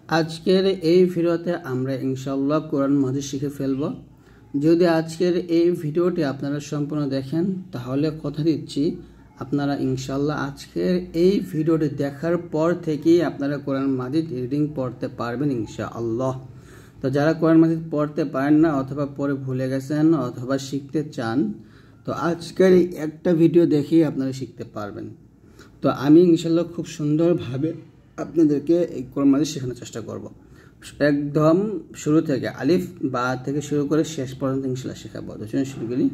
আজকের এই ভিডিওতে আমরা ইনশাআল্লাহ কোরআন মাজিদ শিখে ফেলব। যদি আজকের এই ভিডিওটি আপনারা সম্পূর্ণ দেখেন তাহলে কথা দিচ্ছি আপনারা ইনশাআল্লাহ আজকের এই ভিডিওটি দেখার পর থেকেই আপনারা কোরআন মাজিদ রিডিং পড়তে পারবেন ইনশাআল্লাহ। তো যারা কোরআন মাজিদ পড়তে পারেন না অথবা পড়ে ভুলে গেছেন অথবা শিখতে চান, তো আজকের এই একটা ভিডিও দেখেই আপনারা শিখতে পারবেন। তো আমি ইনশাআল্লাহ খুব সুন্দরভাবে আপনাদেরকে এই কোরআন মাজিদ শেখানোর চেষ্টা করব। একদম শুরু থেকে আলিফ বা থেকে শুরু করে শেষ পর্যন্ত ইনশাআল্লাহ শেখাবো। তো চলুন শুরু করি।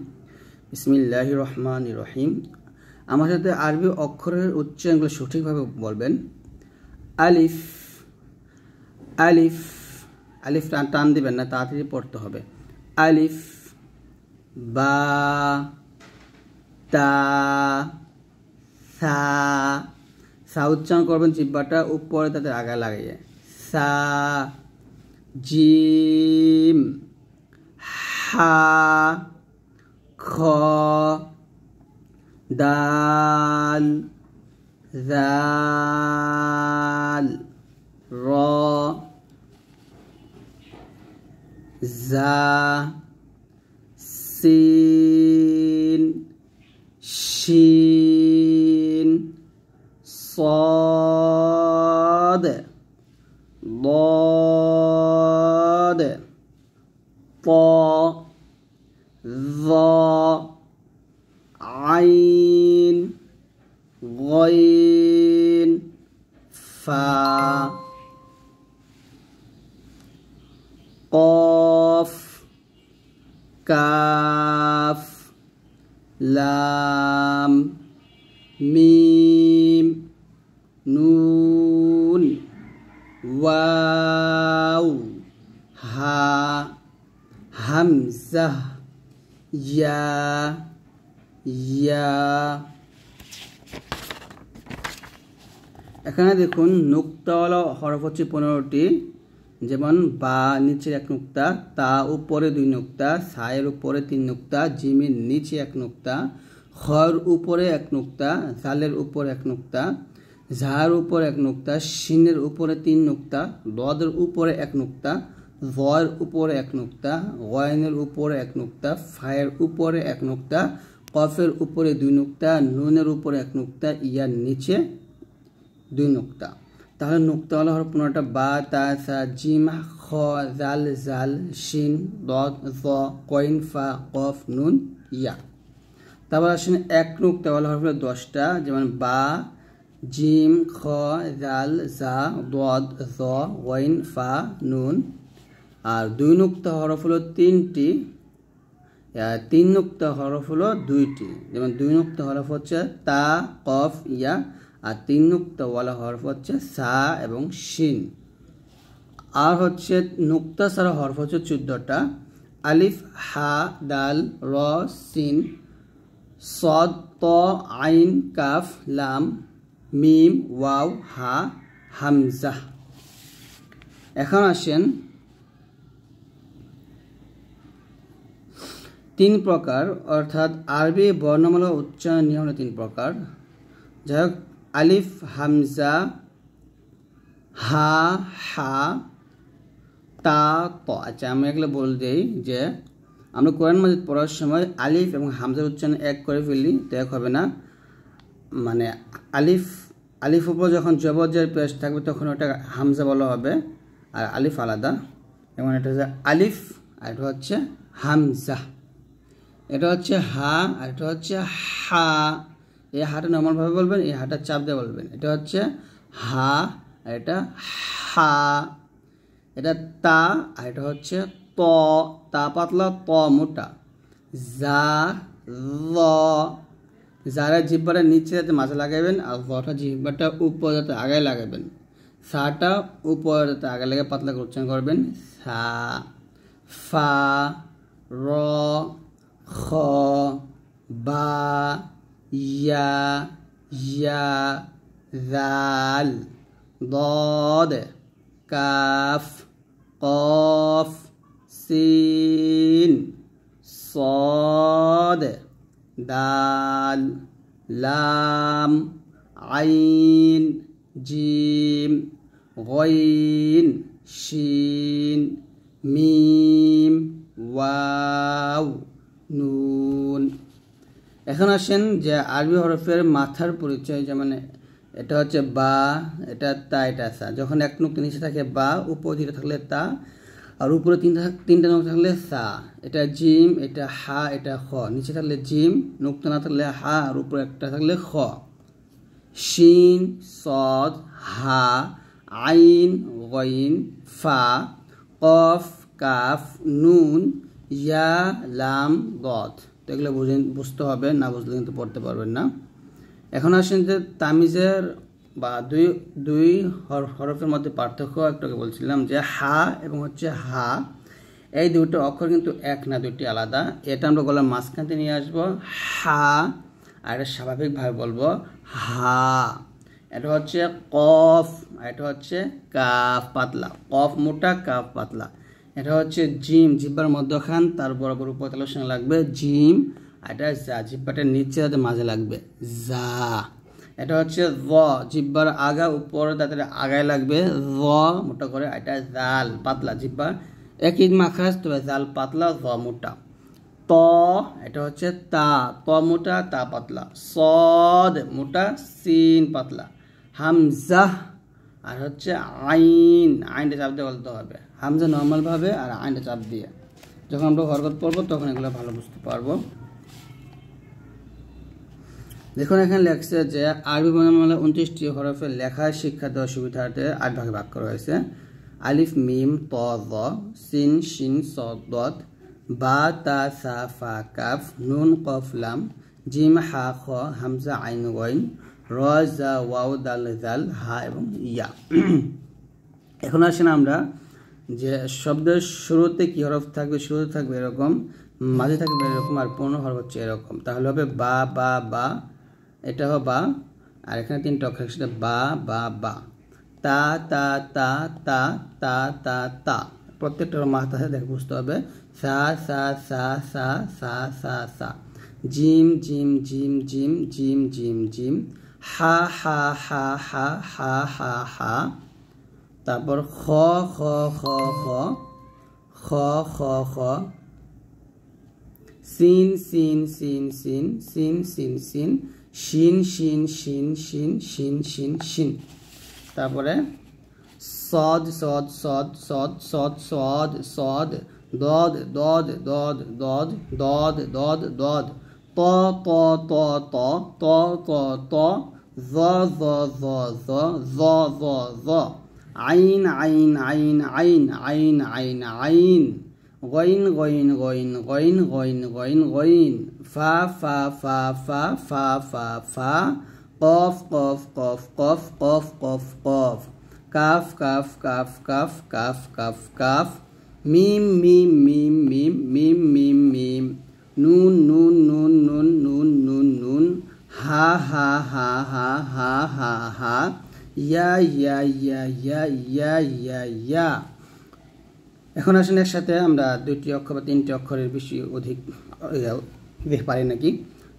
বিসমিল্লাহির রহমানির রহিম। আমার সাথে আরবি অক্ষরের উচ্চারণগুলো সঠিকভাবে বলবেন। আলিফ, আলিফ, আলিফ টান দিবেন না, তাড়াতাড়ি পড়তে হবে। আলিফ, বা, তা, সা, সা উচ্চারণ করবেন জিহ্বাটা উপরে তাদের আগা লাগিয়ে। সা, জিম, হা, খ, দাল, জাল, র, জা, সিন, শিন, صاد ضاد طا ظا عين غين فا قاف كاف لام ميم নুন, ওয়াও, হা, হামজা, ইয়া, ইয়া। এখানে দেখুন নুক্তাওয়ালা হরফ হচ্ছে 15টি, যেমন বা নিচের 1 নুক্তা, তা উপরে 2 নুক্তা, সায়ের উপরে 3 নুক্তা, জিমের নিচে 1 নুক্তা, খর উপরে 1 নুক্তা, জালের উপরে 1 নুক্তা, ঝার উপরে 1 নুক্তা, শিনের উপরে 3 নুক্তা, দদের উপরে 1 নুক্তা, জয়ের উপরে 1 নুক্তা, গয়নের উপরে 1 নুক্তা, ফায়ের উপরে 1 নুক্তা, কফের উপরে 2 নুক্তা, নুনের উপরে 1 নুক্তা, ইয়ার নিচে 2 নুক্তা। তাহলে নুক্তাওয়ালা হরফ 15টা: বা, তা, সা, জিম, খ, জাল, জাল, শিন, দদ, জ, কইন, ফা, কফ, নুন, ইয়া। তারপর আসেন 1 নুক্তাওয়ালা হরফ 10টা, যেমন বা, জিম, খ, জাল, জা, দদ, জ, ওয়াইন, ফা, নুন। আর 2 নুক্তা হরফ হলো 3টি, 3 নুক্তা হরফ হলো 2টি, যেমন 2 নুক্তা হরফ হচ্ছে তা, কফ, ইয়া, আর 3 নুক্তাওয়ালা হরফ হচ্ছে সা এবং শিন। আর হচ্ছে নুক্তা ছাড়া হরফ হচ্ছে 14টা: আলিফ, হা, দাল, র, সিন, সদ, ত, আইন, কাফ, লাম, মিম, ওয়াও, হা, হামজা। এখন আসেন 3 প্রকার, অর্থাৎ আরবি বর্ণমালা উচ্চারণ নিয়ম 3 প্রকার। যাই হোক, আলিফ, হামজা, হা, হা, তা, ত। আচ্ছা, আমি এগুলো বলে দিই যে আমরা কোরআন মাজিদ পড়ার সময় আলিফ এবং হামজার উচ্চারণ এক করে ফেলি, তো এক হবে না। মানে আলিফ উপর যখন জবর পেশ থাকবে তখন ওটা হামজা বলা হবে, আর আলিফ আলাদা। এবং এটা হচ্ছে আলিফ, আর এটা হচ্ছে হামজা। এটা হচ্ছে হা, আর এটা হচ্ছে হা। এই হাটা নর্মালভাবে বলবেন, এই হাটা চাপ দিয়ে বলবেন। এটা হচ্ছে হা, আর এটা হা। এটা তা, আর এটা হচ্ছে ত। তা পাতলা, ত মোটা। জা, ল। যারা জিহ্বাটা নিচে যাতে মাঝে লাগাবেন, আর জটা জিহ্বাটা উপরে যাতে আগে লাগাবেন। সাটা উপরে যাতে আগে লাগে পাতলা করে উচ্চারণ করবেন। সা, ফা, র, খ, বা, ইয়া, ইয়া, জাল, দদ, কাফ, কফ, সিন, صاد দাল, লাম, আইন, জিম, গইন, শিন, মিম, ওয়াও, নুন। এখন আসেন যে আরবি হরফের মাথার পরিচয়, যেমন এটা হচ্ছে বা, এটা তা, এটা সা। যখন এক নুক্তা নিচে থাকে বা, উপর দুইটা থাকলে তা, আর উপরে তিনটা নুক্তা থাকলে সা। এটা জিম, এটা হা, এটা খ। নিচে থাকলে জিম, নুক্তা না থাকলে হা, আর উপরে একটা থাকলে খ। শিন, সদ, হা, আইন, গইন, ফা, কফ, কাফ, নুন, ইয়া, লাম, গদ। তো এগুলো বুঝতে হবে, না বুঝলে কিন্তু পড়তে পারবেন না। এখন আসেন যে তামিজের বা দুই হরফের মধ্যে পার্থক্য একটু বলছিলাম, যে হা এবং হচ্ছে হা, এই দুটো অক্ষর কিন্তু এক না, দুটি আলাদা। এটা আমরা গলার মাঝখানতে নিয়ে আসবো হা, আর এটা স্বাভাবিকভাবে বলবো হা। এটা হচ্ছে কফ, আর এটা হচ্ছে কাফ পাতলা, কফ মোটা, কাফ পাতলা। এটা হচ্ছে জিম, জিব্বার মধ্যখান, তার বরাবর উপর তালুর সঙ্গে লাগবে জিম। এটা যা, জিব্বাটার নিচে তাদের মাঝে লাগবে যা। এটা হচ্ছে জ, জিব্বার আগা উপর তাদের আগায় লাগবে জ মোটা করে। এটা জাল, পাতলা, জিব্বা একই মাখাস, তবে জাল পাতলা, জ মোটা। ত, এটা হচ্ছে তা, ত মোটা, তা পাতলা। সদ মোটা, সিন পাতলা। হামজা, আর হচ্ছে আইন, আইনটা চাপ দিয়ে বলতে হবে। হামজা নর্মাল ভাবে, আর আইনটা চাপ দিয়ে। যখন আমরা হরকত পড়বো তখন এগুলো ভালো বুঝতে পারবো। দেখুন এখানে লেখছে যে আরবি বর্ণমালা 29টি হরফের লেখা শিক্ষা দেওয়ার সুবিধার্থে 8 ভাগে ভাগ করা হয়েছে। আলিফ, মিম, ত, য, সিন, শিন, সদ, দদ, বা, তা, সা, ফা, কাফ, নুন, কফ, লাম, জিম, হা, খ, হামজা, আইন, গইন, র, জা, ওয়াও, দাল, জাল, হা এবং ইয়া। এখন আসেন আমরা যে শব্দের শুরুতে কি হরফ থাকবে, শুরুতে থাকবে এরকম, মাঝে থাকবে এরকম, আর পূর্ণ হরফ হচ্ছে এরকম। তাহলে হবে বা, বা, বা, এটা হবে বা, আর এখানে তিনটা অক্ষর, সেটা বা, বা, বা। তা, তা, তা, তা, তা, তা, তা। প্রত্যেকটা মাথা দেখে বুঝতে হবে। সা, সা, সা, সা, সা, সা, সা। জিম, জিম, জিম, জিম, জিম, জিম, জিম। হা, হা, হা, হা, হা, হা, হা। তারপর খ, খ, খ, খ, খ, খ, খ। সিন, সিন, সিন, সিন, সিন, সিন, সিন। শিন, শিন, শিন, শিন, শিন, শিন, শিন। তারপরে সদ, সদ, সদ, সদ, সদ, সদ, সদ। দদ, দদ, দদ, দদ, দদ, দদ, দদ। ত, ত, ত, ত, ত, ত, ত। জ, জ, জ, জ, জ, জ, জ। আইন, আইন, আইন, আইন, আইন, আইন, আইন। গইন, গইন, গইন, গইন, গইন, গইন, গইন। ফা, ফা, ফা, ফা, ফা, ফা, ফা। কফ, কফ, কফ, কফ, কফ, কফ, কফ। কাফ, কাফ, কাফ, কাফ, কাফ, কাফ, কাফ। মিম, মিম, মিম, মিম, মিম, মিম, মিম। নুন, নুন, নুন, নুন, নুন, নুন, নুন। হা, হা, হা, হা, হা, হা, হা। ইয়া, ইয়া, ইয়া, ইয়া, ইয়া, ইয়া, ইয়া। এখন আসেন একসাথে আমরা 2টি অক্ষর বা 3টি অক্ষরের বেশি অধিক দেখতে পারি নাকি।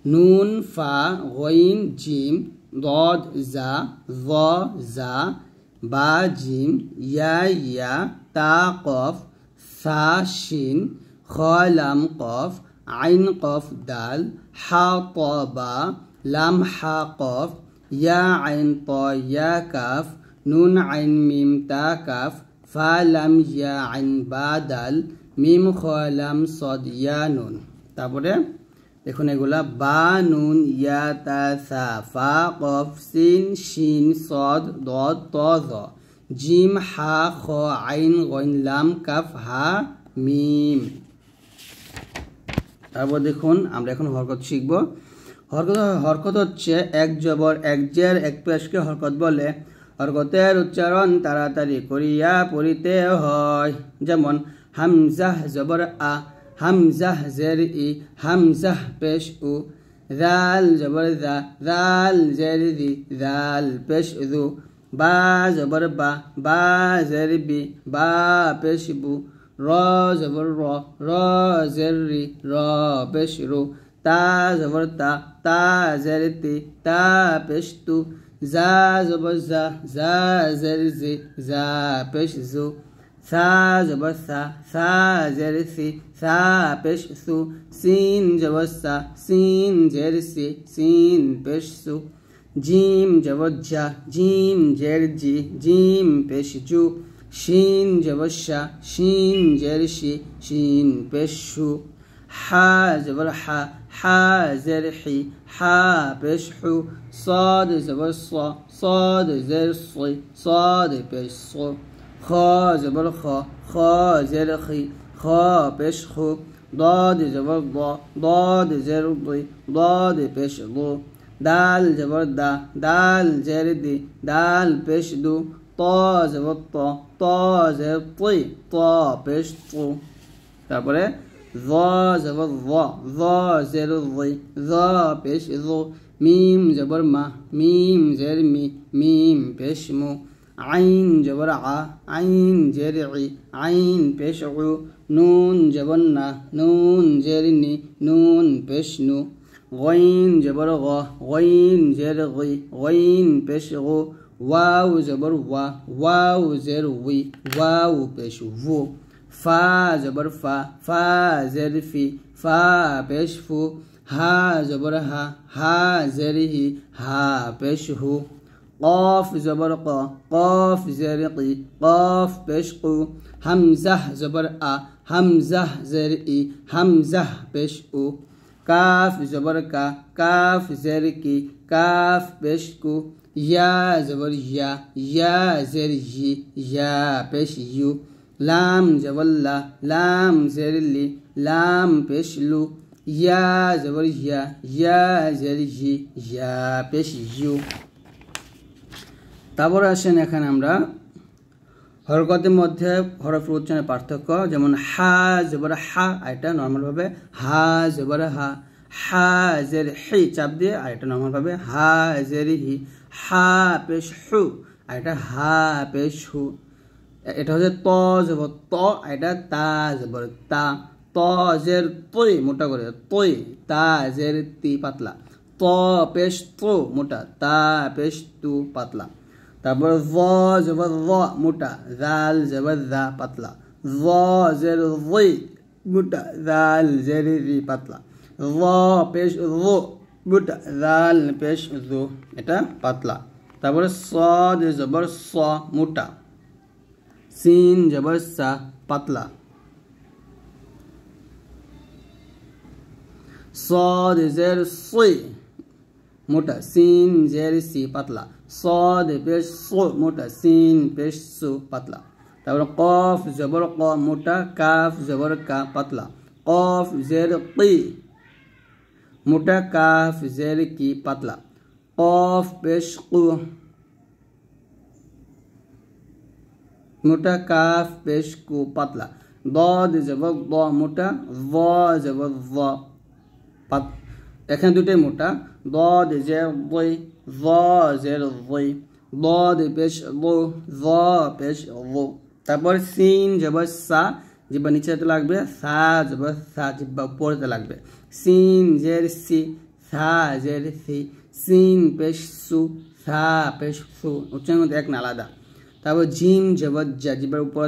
নুন, ফা, গইন, জিম, দদ, জা, জ, জা, বা, জিম, ইয়া, ইয়া, তা, কফ, সা, শিন, খ, লাম, কফ, আইন, কফ, দাল, হা, ত, বা, লাম, হা, কফ, ইয়া, আইন, ত, ইয়া, কাফ, নুন, আইন, মিম, তা, কাফ, ফা, লাম, ইয়া, আইন, বা, দাল, মিম, খ, লাম, সদ, ইয়া, নুন। তারপরে দেখুন এগুলা বা, নুন, ইয়া, তা, সা, ফা, কফ, সিন, শিন, সদ, দদ, ত, জ, জিম, হা, খ, আইন, গইন, লাম, কাফ, হা, মিম। তারপর দেখুন আমরা এখন হরকত শিখব। হরকত হচ্ছে এক জবর, এক জের, এক পেশকে হরকত বলে। হরকতের উচ্চারণ তাড়াতাড়ি করিয়া পড়িতে হয়। যেমন হামজাহ জবর আ, হামজাহ জের ই, হামজাহ পেশ উ। জাল জবর জা, জাল জের জি, জাল পেশ জু। বা জবর বা, বা জের বি, বা পেশ বু। র জবর র, র জের রি, র পেশ রু। তা জবর তা, তা জের তি, তা পেশ তু। জা জবর জা, জা জের জি, জা পেশ জু। সা জবর সা, সা জের সি, সা পেশ সু। সিন জবর সা, সিন জের সি, সিন পেশ সু। জিম জবর জা, জিম জের জি, জিম পেশ জু। শিন জবর শা, শিন জের শি, শিন পেশ শু। হা জবর হা, হা জের হি, হা পেশ হু। صاد زبر صا، صاد زر صي، صاد পেশ صو। خ زبر خا، خا زر خي، خا পেশ خو। ضاد زبر ضا، ضاد زر ضي، ضاد পেশ ضو। دال زبر دا، دال زر دي، دال পেশ دو। طا زبر طا، طا زر طي، طا পেশ طو। তারপরে ظا زبر ظا، ظا زر ضي، ظا পেশ ظو। মিম জবর মা, মিম জের মি, মিম পেশ মু। আইন জবর আ, আইন জের ই, আইন পেশ উ। নুন জবর না, নুন জের নি, নুন পেশ নু। গইন জবর গ, গইন জের গই, গইন পেশ গু। ওয়াও জবর ওয়া, ওয়াও জের উই, ওয়াও পেশ ভু। ফা জবর ফা, ফা জের ফি, ফা পেশ ফু। হা জবর হা, হা জের হি, হা পেশ হু। قاف زبر قا، قاف زر قي، قاف পেশ قو। হামজাহ জবর আ, হামজাহ জের ই, হামজাহ পেশ উ। কাফ জবর কা, কাফ জের কি, কাফ পেশ কু। ইয়া জবর ইয়া, ইয়া জের ই, ইয়া পেশ ইউ। লাম জবর লা, লাম জের লি, লাম পেশ লু। ইয়া জবর ইয়া, ইয়া জের ই, ইয়া পেশ ইউ। তারপর আসেন এখানে আমরা হরকতের মধ্যে হরফের উচ্চারণের পার্থক্য, যেমন হা জবর হা, এটা নর্মালভাবে হা জবর হা। হা জের হি চাপ দিয়ে, আর এটা নর্মালভাবে হা জের হি। হা পেশ হু, আর এটা হা পেশ হু। এটা হচ্ছে ত জবর ত, এটা তা জবর তা। ত জের তৈ মোটা করে তৈ, তা জের তি পাতলা। ত পেশ তো মোটা, তা পেশ তু পাতলা। তারপর জ জবর জ মোটা, জাল জবর জা পাতলা। জ জের জই মোটা, জাল জের রি পাতলা। জ পেশ জো মোটা, জাল পেশ জো, এটা পাতলা। তারপরে সদ জবর স মোটা, সিন জবর সা পাতলা। صاد زر صي মোটা, সিন জের সি পাতলা। صاد পেশ সো মোটা, সিন পেশ সু পাতলা। তারপরে কফ জবর ক মোটা, কাফ জবর কা পাতলা। কফ জের কি মোটা, কাফ জের কি পাতলা। কফ পেশ কু মোটা, কাফ পেশ কু পাতলা। ضاد জবর দ মোটা, জ জবর জ। এখানে দুটোই মোটা, ضاد জের দই, জ জের দই। ضاد পেশ দো, জ পেশ দো। তারপর সিন জবর সা, জিব্বা নিচে যেতে লাগবে। সা জবর সা, জিব্বা উপরেতে লাগবে। সিন জের সি, সা জের সি। সিন পেশ সু, সা পেশ সু, উচ্চারণ মধ্যে এক না আলাদা। তারপর জিম জবর জা, জিব্বার উপর,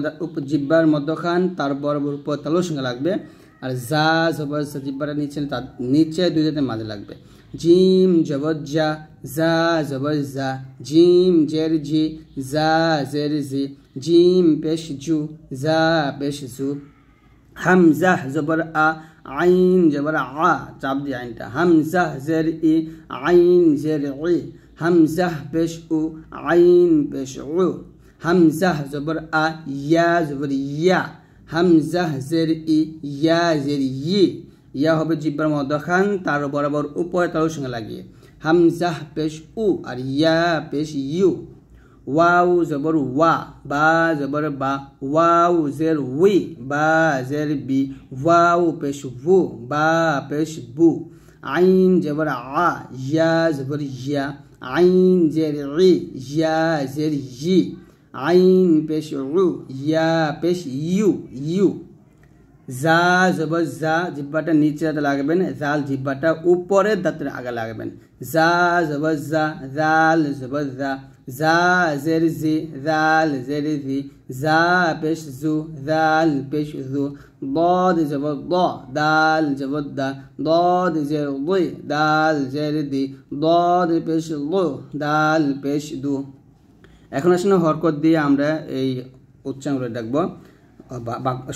জিব্বার মধ্যখান তার বরাবর উপর তালুর সঙ্গে লাগবে। আর জা জবর জা, জিব্বাটা নিচে, তার নিচে দুই জাতের মাঝে লাগবে। জিম জবর জা, জা জবর জা। জিম জের জি, জা জের জি। জিম পেশ জু, জা পেশ জু। হামজাহ জবর আ, আইন জবর আ, চাপ দিয়ে আইনটা। হামজাহ জের ই, আইন জের ই। হামজাহ পেশ উ, আইন পেশ উ। হামজাহ জবর আ, ইয়া জবর ইয়া। হামজাহ জের ই, ইয়া জের ই। ইয়া হবে জিব্বার মধ্যখান তার বরাবর উপরে তালুর সঙ্গে লাগিয়ে। হামজাহ পেশ উ, আর ইয়া পেশ ইউ। ওয়াও জবর ওয়া, বা জবর বা। ওয়াও জের উই, বা জের বি। ওয়াও পেশ ভু, বা পেশ বু। আইন জবর আ, ইয়া জবর ইয়া। আইন জের ই, ইয়া জের ই। আইন পেশ উ, ইয়া পেশ ইউ, ইউ। জা জবর জা, জিহ্বাটা নিচে দাঁতে লাগবেন, জাল জিহ্বাটা উপরের দাঁতের আগে লাগবেন। জা জবর জা, জাল জবর জা, জা জের জি, জাল জের জি, জা পেশ জু, জাল পেশ জু, ضاد জবর দ, দাল জবর দা, ضاد জের দুই, দাল জের দি, ضاد পেশ দু, দাল পেশ দু। এখন আসলে হরকত দিয়ে আমরা এই উচ্চারণগুলো দেখব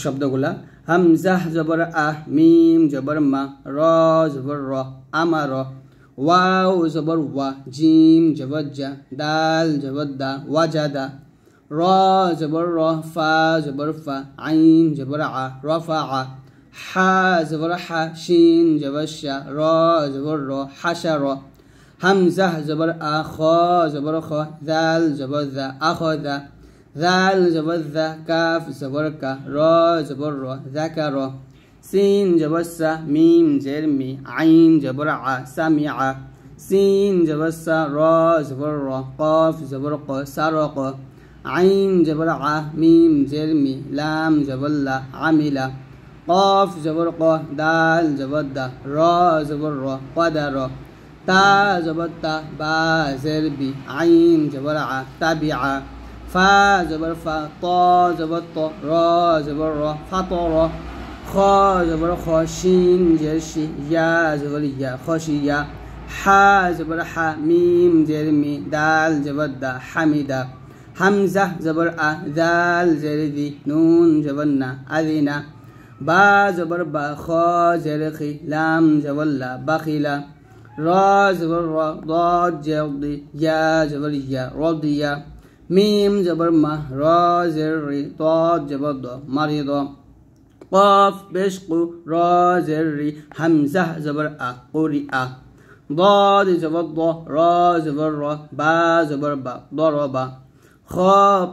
শব্দগুলা। হামজাহ জবর আহ, মিম জবর মা, র জবর র, আমার, ওয়াও জবর ওয়া, জিম জবর জা, দাল জবর দা, ওয়াজাদা, র জবর র, ফা জবর ফা, আইন জবর আ, রফা আ, হা জবর হা, শিন জবর শা, র জবর র, হাসা র, হামজাহ জবর আ, খ জবর খ, জাল জবর জা, আখদা, জাল জবর জা, কাফ জবর কা, র জবর র, যাকার, সিন জবর সা, মিম জের মি, আইন জবর আ, সামিআ, সিন জবর সা, র জবর র, কফ জবর ক, সারক, আইন জবর আ, মিম জের মি, লাম জবর লা, আমিলা, কফ জবর ক, দাল জবর দা, র জবর র, কদার, তা জবর তা, বা জের বি, আইন জবর আ, তাবিআ, ফা জবর ফা, ত জবর ত, র জবর র, ফাতর, খ জবর খ, শিন জের শি, ইয়া জবর ইয়া, খশিয়া, হা জবর হা, মিম জের মি, দাল জবর দা, হামিদা, হামজা জবর আ, জাল জের দি, নুন জবর না, আদিনা, বা জবর বা, খ জের খি, লাম জবর লা, বাখিলা, র জবর র, ضاد জের দি, ইয়া জবর ইয়া, রদিয়া, মিম জবর মা, র জের রি, ত জবর দ, মারিদ, কফ পেশ কু, র জের রি, হামজা জবর আ, কুরিআ, ضاد জবর দ, র জবর র, বা জবর বা, দরবা, খ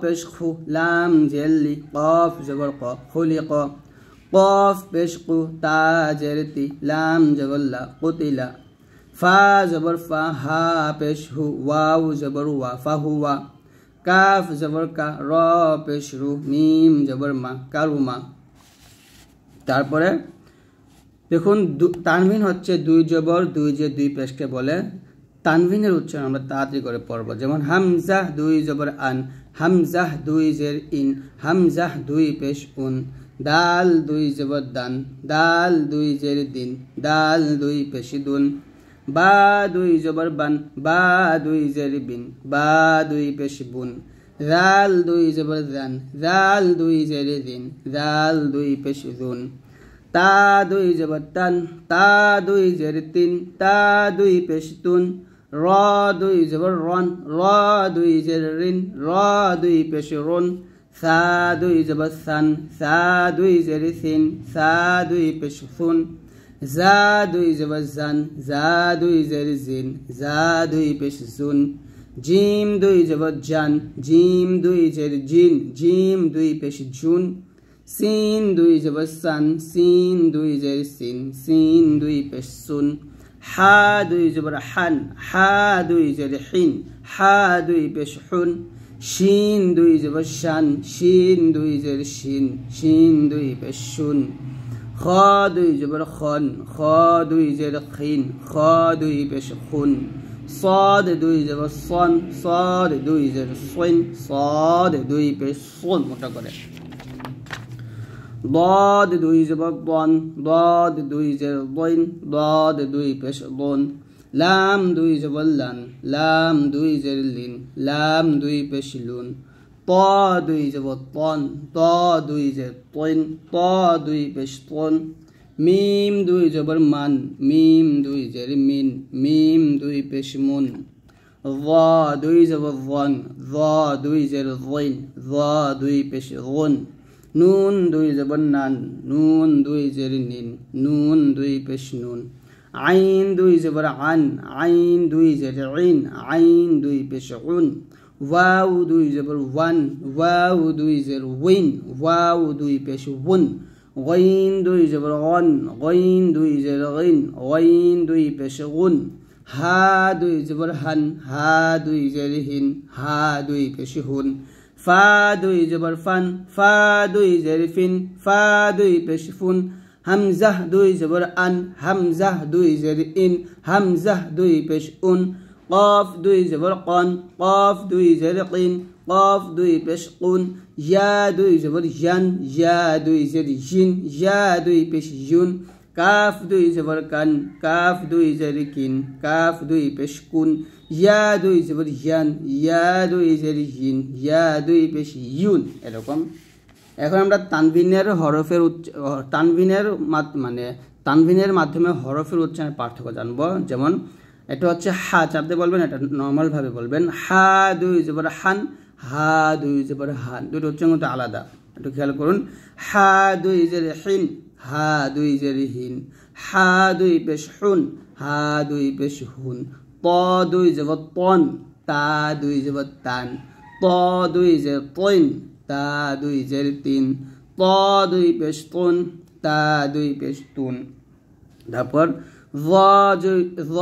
পেশ খু, লাম জের লি, কফ জবর ক, খুলিক, কফ পেশ কু, তা জের তি, লাম জবর লা, কুতিলা, ফা জবর ফা, হা পেশ হু, ওয়াও জবর ওয়া, ফাহুয়া, কাফ জবর কা, র পেশ রু, মিম জবর মা, কারুমা। তারপরে দেখুন তানভিন হচ্ছে দুই জবর দুই যে দুই পেশকে বলে। তানভিনের উচ্চারণ আমরা তাড়াতাড়ি করে পড়ব। যেমন হামজাহ দুই জবর আন, হামজাহ দুই জের ইন, হামজাহ দুই পেশ উন, দাল দুই জবর দান, দাল দুই জের দিন, দাল দুই পেশ দুন, বা দুই জবর বান, বা দুই জের বিন, বা দুই পেশ বুন, জাল দুই জবর জান, জাল দুই জের দিন, জাল দুই পেশ জুন, তা দুই জবর তান, তা দুই জের তিন, তা দুই পেশ তুন, র দুই জবর রন, র দুই জের রিন, র দুই পেশ রুন, সা দুই জবর সান, সা দুই জের সিন, সা দুই পেশ সুন, জা দুই জবর জান, জা দুই জের জিন, জা দুই পেশ জুন, জিম দুই জবর জান, জিম দুই জের জিন, জিম দুই পেশ জুন, সিন দুই জবর সান, সিন দুই জের সিন, সিন দুই পেশ সুন, হা দুই জবর হান, হা দুই জের হিন, হা দুই পেশ হুন, শিন দুই জবর শান, শিন দুই জের শিন, শিন দুই পেশ শুন, খ দুই জবর খন, খ দুই জের খিন, খ দুই পেশ খুন, صاد দুই জবর সন, صاد দুই জের সিন, صاد দুই পেশ সুন মোটা করে, ضاد দুই জবর দন, ضاد দুই জের দইন, ضاد দুই পেশ দন, লাম দুই জবর লান, লাম দুই জের লিন, লাম দুই পেশ লুন, ত দুই জবর তন, ত দুই জের তইন, ত দুই পেশ তন, মিম দুই জবর মান, মিম দুই জের মিন, মিম দুই পেশ মুন, য দুই জবর যন, য দুই জের যইন, য দুই পেশ গুন, নুন দুই জবর নান, নুন দুই জের নিন, নুন দুই পেশ নুন, আইন দুই জবর আন, আইন দুই জের ইন, আইন দুই পেশ উন, ওয়াও দুই জবর ওয়ান, ওয়াও দুই জের উইন, ওয়াও দুই পেশ উন, গইন দুই জবর গন, গইন দুই জের গইন, গইন দুই পেশ গুন, হা দুই জবর হান, হা দুই জের হিন, হা দুই পেশ হুন, ফা দুই জবর ফান, ফা দুই জের ফিন, ফা দুই পেশ ফুন, হামজাহ দুই জবর আন, হামজাহ দুই জের ইন, হামজাহ দুই পেশ উন, কফ দুই জবর কন, কফ দুই জের কিন, কফ দুই পেশ কুন, ইয়া দুই জবর ইয়ান, ইয়া দুই জের জিন, ইয়া দুই পেশ ইউন, কাফ দুই জবর কান, কাফ দুই জের কিন, কাফ দুই পেশ কুন, ইয়া দুই জবর ইয়ান, ইয়া দুই জের ইন, ইয়া দুই পেশ ইউন। এরকম। এখন আমরা তানভিনের হরফের তানভিনের মাধ্যমে হরফের উচ্চারণের পার্থক্য জানবো। যেমন এটা হচ্ছে হা, চাপতে বলবেন, এটা নর্মাল ভাবে বলবেন। হা দুই জবর হান, হা দুই জবর হান, দুটো উচ্চারণ কিন্তু আলাদা, একটু খেয়াল করুন। হা দুই জের হিন, হা দুই জের হিন, হা দুই পেশ হুন, হা দুই পেশ হুন, ত দুই জবর তন, তা দুই জবর তান, ত দুই জের তৈন, তা দুই জের তিন, ত দুই পেশ তুন, তা দুই পেশ তুন। তারপর য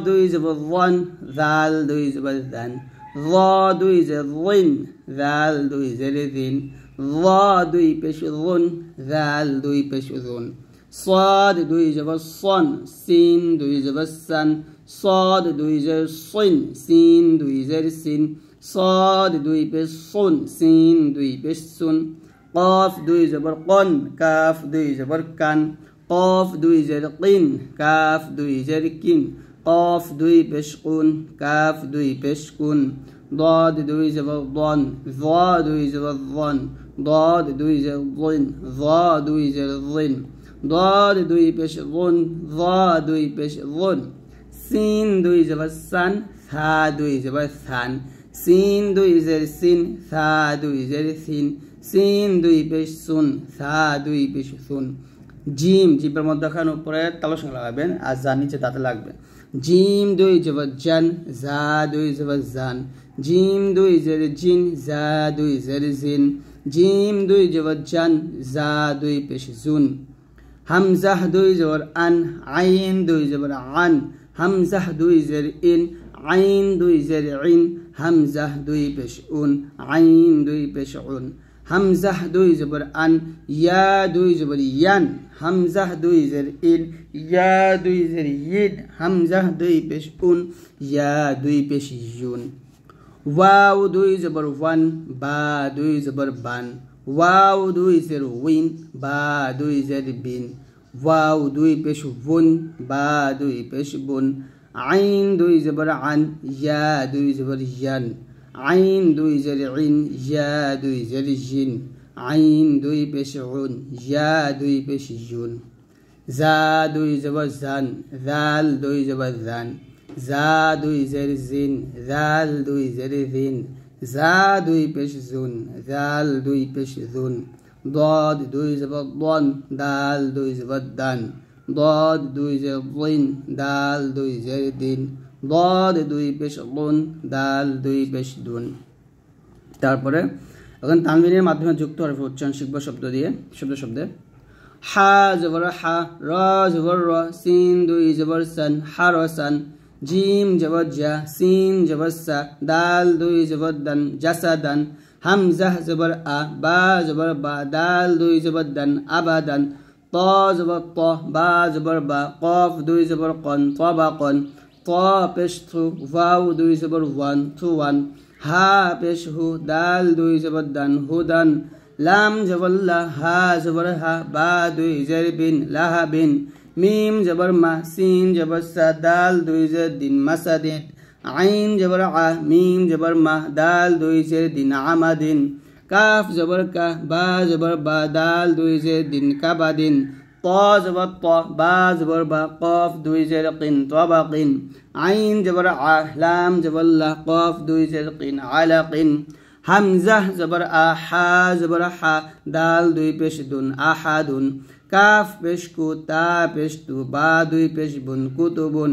দুই জবর ওয়ান, জাল দুই জবর জান, য দুই জের ওয়াইন, জাল দুই জের দিন, য দুই পেশ রুন, জাল দুই পেশ রুন, صاد দুই জবর সন, সিন দুই জবর সান, صاد দুই জের সিন, সিন দুই জের সিন, صاد দুই পেশ সুন, সিন দুই পেশ সুন, কফ দুই জবর কন, কাফ দুই জবর কান, কফ দুই জের কিন, কাফ দুই জের কিন, কফ দুই পেশ কুন, কাফ দুই পেশ কুন, ضاد দুই জবর দন, য দুই জবর দন, ضاد দুই জের দিন, য দুই জের দিন, ضاد দুই পেশ গুন, য দুই পেশ গুন, সিন দুই জবর সান, সা দুই জবর সান, সিন দুই জের সিন, সা দুই জের সিন, সিন দুই পেশ সুন, সা দুই পেশ সুন, জিম, জিপের মধ্যখান উপরে তালুস লাগাবেন আর যা নিচে তাতে লাগবে। জিম দুই জবর জান, জা দুই জবর জান, জিম দুই জের জিন, জা দুই জের জিন, জিম দুই জবর জান, জা দুই পেশ জুন, হামজাহ দুই জবর আন, আইন দুই জবর আন, হামজাহ দুই জের ইন, আইন দুই জের ইন, হামজাহ দুই পেশ উন, আইন দুই পেশ উন, হামজাহ দুই জবর আন, ইয়া দুই জবর ইয়ান, হামজাহ দুই জের ইন, ইয়া দুই জের ইন, হামজাহ দুই পেশ উন, ইয়া দুই পেশ ইউন, ওয়াও দুই জবর ওয়ান, বা দুই জবর বান, ওয়াও দুই জের উইন, বা দুই জের বিন, ওয়াও দুই পেশ বুন, বা দুই পেশ বুন, আইন দুই জবর আন, ইয়া দুই জবর ইয়ান, আইন দুই জের ইন, ইয়া দুই জের জিন, আইন দুই পেশ উন, ইয়া দুই পেশ ইউন, জা দুই জবর জান, জাল দুই জবর জান, জা দুই জের জিন, জাল দুই জের জিন, জা দুই পেশ জুন, জাল দুই পেশ জুন, ضاد দুই জবর দন, দাল দুই জবর দান, ضاد দুই জের দিন, দাল দুই জের দিন, ضاد দুই পেশ দুন, দাল দুই পেশ দুন। তারপরে এখন তানবিনের মাধ্যমে যুক্ত হরফের উচ্চারণ শিখব শব্দ দিয়ে, শব্দে। হা জবর হা, র জবর র, সিন দুই জবর সান, হারসান, জিম জবর জা, সিন জবর সা, দাল দুই জবর দান, জাসাদান, হামজাহ জবর আ, বা জবর বা, দাল দুই জবর দান, আবাদান, ত জবর ত, বা জবর বা, কফ দুই জবর কন, তবাকন, ত পেশ থু, ওয়াও দুই জবর ওয়ান, থুওয়ান, হা পেশ হু, দাল দুই জবর দান, হুদান, লাম জবর লা, হা জবর হা, বা দুই জের বিন, লাহাবিন, মিম জবর মা, সিন জবর সা, দাল দুই জের দিন, মাসাদিন, আইন জবর আ, মিম জবর মা, দাল দুই জের দিন, আমাদিন, কাফ জবর কা, বা জবর বা, দাল দুই জের দিন, কাবাদিন, ত জবর ত, বা জবর বা, কফ দুই জের কিন, তবাকিন, আইন জবর আ, লাম জবর লা, কফ দুই জের কিন, আলাকিন, হামজাহ জবর আ, হা জবর হা, দাল দুই পেশ দুন, আহাদুন, কাফ পেশ কু, তা পেশ তু, বা দুই পেশ বুন, কুতুবুন,